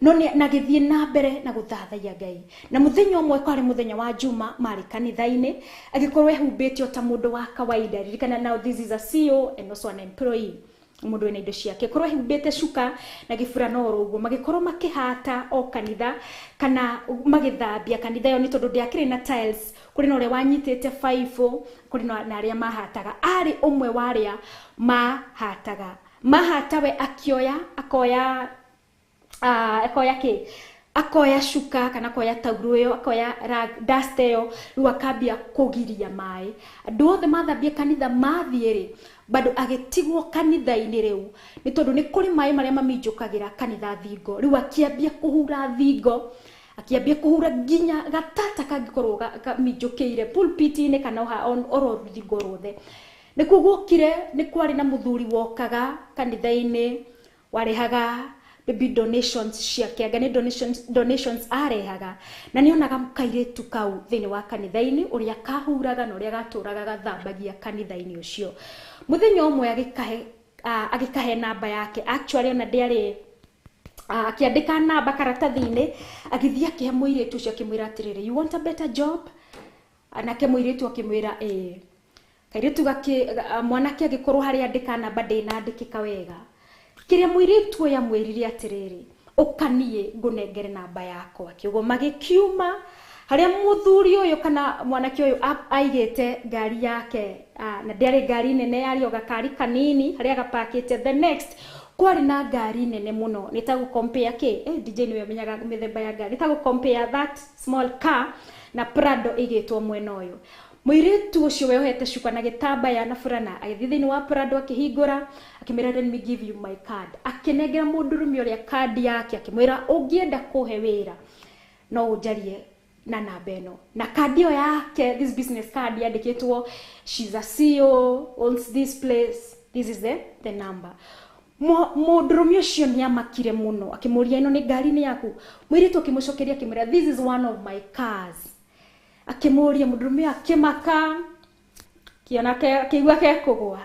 no na gĩthiĩ na mbere na gũthathaiya Ngai. Na mũthenya ũmwe kwarĩ mũthenya wa Juma, marĩ kanitha-inĩ, agĩkorwo ehumbĩte ta mũndũ wa kawaida. Ririkana, now this is a CEO and also an employee, mũndũ wĩna indo ciake, korwo ehumbĩte cuka na gĩburana oro ũguo, magĩkorwo makĩhata o kanitha kana magĩthambia kanitha ĩyo, nĩ tondũ ndĩakĩrĩ na tiles, kũrĩ na ũrĩa wanyitĩte baibũ, kũrĩ na arĩa mahataga. Arĩ ũmwe wa arĩa mahata we akĩoya, akoya cuka kana akoya tauro ĩyo, akoya dust ĩyo, rĩu akambia kũgiria maĩ. Andũ othe mathambia kanitha mathiĩ rĩ, bado agĩtigwo kanitha-inĩ rĩu, nĩ tondũ nĩ kũrĩ maĩ marĩa maminjũkagĩra kanitha thingo. Rĩu akĩambia kũhura thingo, akĩambia kũhura nginya gatata kangĩkorwo kaminjũkĩire pulpit-inĩ kana oro rũthingo ruothe. Nĩkuo guokire, nĩ kwarĩ na mũthuri wokaga kanitha-inĩ, warehaga baby donations ciake anga ni donations arehaga na nionaga kairetu kau thini wa kanitha-ini uria kahuraga na uria gaturaga gathambagia kanitha-ini ucio muthenya umwe agikahe namba yake actually ona ndiari akiandika namba karatathi-ini agithia akihe muiretu ucio akimwira atiriri you want a better job anake muiretu akimwira kairetu mwanake agikorwo hari andika namba ndina andikika wega kiria muiretu ya mwirire atiriri ukanie ngunengere namba yakwa kiugo magikiuma haria muthuri uyu kana mwanake uyu aigete ngari yake na ndiari ngari nene yari ogakari kanini haria gapakite the next kwari na ngari nene muno nitagu compare DJ niwe menyaga mithemba ya ngari nitagu compare that small car na Prado igitwo mwena uyu muiretu ucio weohete shuka na gitambaya na furana agithithini wa Prado akihingura akimira let me give you my card akinegera mundurumi uria card yake akimwira ungienda kuhe wira no ujarie na namba eno na card yo yake this business card yandikitwo she's a CEO owns this place this is the number mundurumi ucio ni amakire muno akimuria ino ni ngari ni yaku muiretu akimucokeria akimwira this is one of my cars akimuria mundurumi akimaka kiona kiigua ke kugwa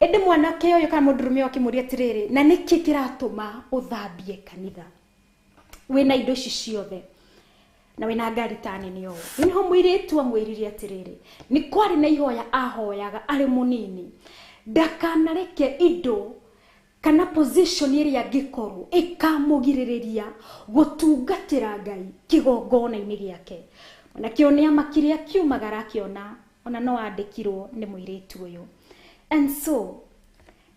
ende mwanake uyu kana mundurumi akimuria atiriri na niki kiratuma uthambie kanitha wina indo ici ciothe na wina ngari tani niyo niho muiretu amwirire atiriri ni kwari na ihoya ahoyaga ari munini ndakanareke indo kana position iria gikorwo ikamugiriria gutungatira Ngai kigongona-ini giake na kionia makiria kiumagara akiona ona no andikirwo ni muiretu uyu and so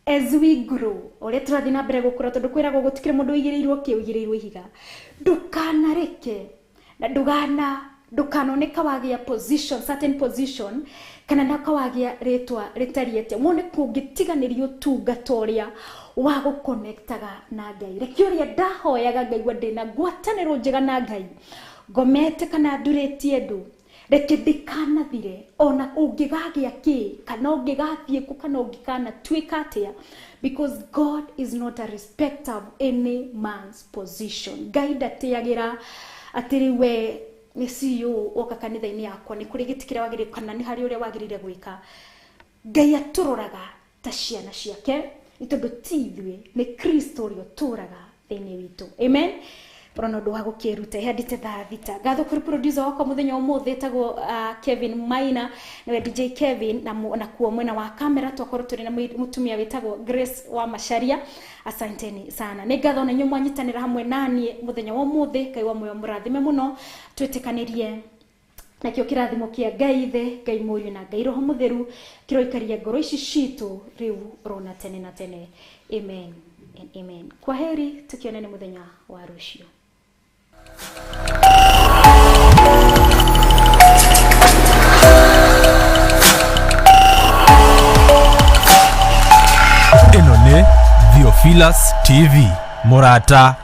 as we grow ore turathi na mbere gukura tondu kwiragwo gutikire mundu igirirwo kiugirirwo ihiga ndukanareke na ndukanoneka wagia position certain position kana nakawagia retwa retariete mone kungitiganirio tungatoria wa guconnectaga na Ngai rekio ria ndahoyaga Ngai ndina ngwataniro njega na Ngai ngomete kana nduretie ndu reke ndikanathire ona ungigagia ki kana ungigathie ku kana ungikana twika atia because God is not a respecter of any man's position Ngai ndatiagira atiri we ni CEO oka kanitha-ini yakwa ni kuri gitikira wagire kana ni hari uria wagirire gwika Ngai aturoraga ta ciana ciake itondu tithwe ni Kristo uri uturaga thini witu amen Rono ndo hago kiruta hadite thita gatho kuri producer wako muthenya umuthi tago Kevin Maina na DJ Kevin na kuo mwena wa kamera twakorwo turi na mutumia witagwo Grace wa Masharia asanteni sana ni gatho na nyumwa nyitanira hamwe nani muthenya wa umuthi Ngai wa moyo murathime muno twetikanirie na kio kirathimo kia Ngai ithe Ngai Mũriũ na Ngai Roho Mũtheru kiroikaria ngoro ici citu riu rona tene na tene amen and amen kwa heri tukionane muthenya wa rucio eno ni Theophilus TV Murata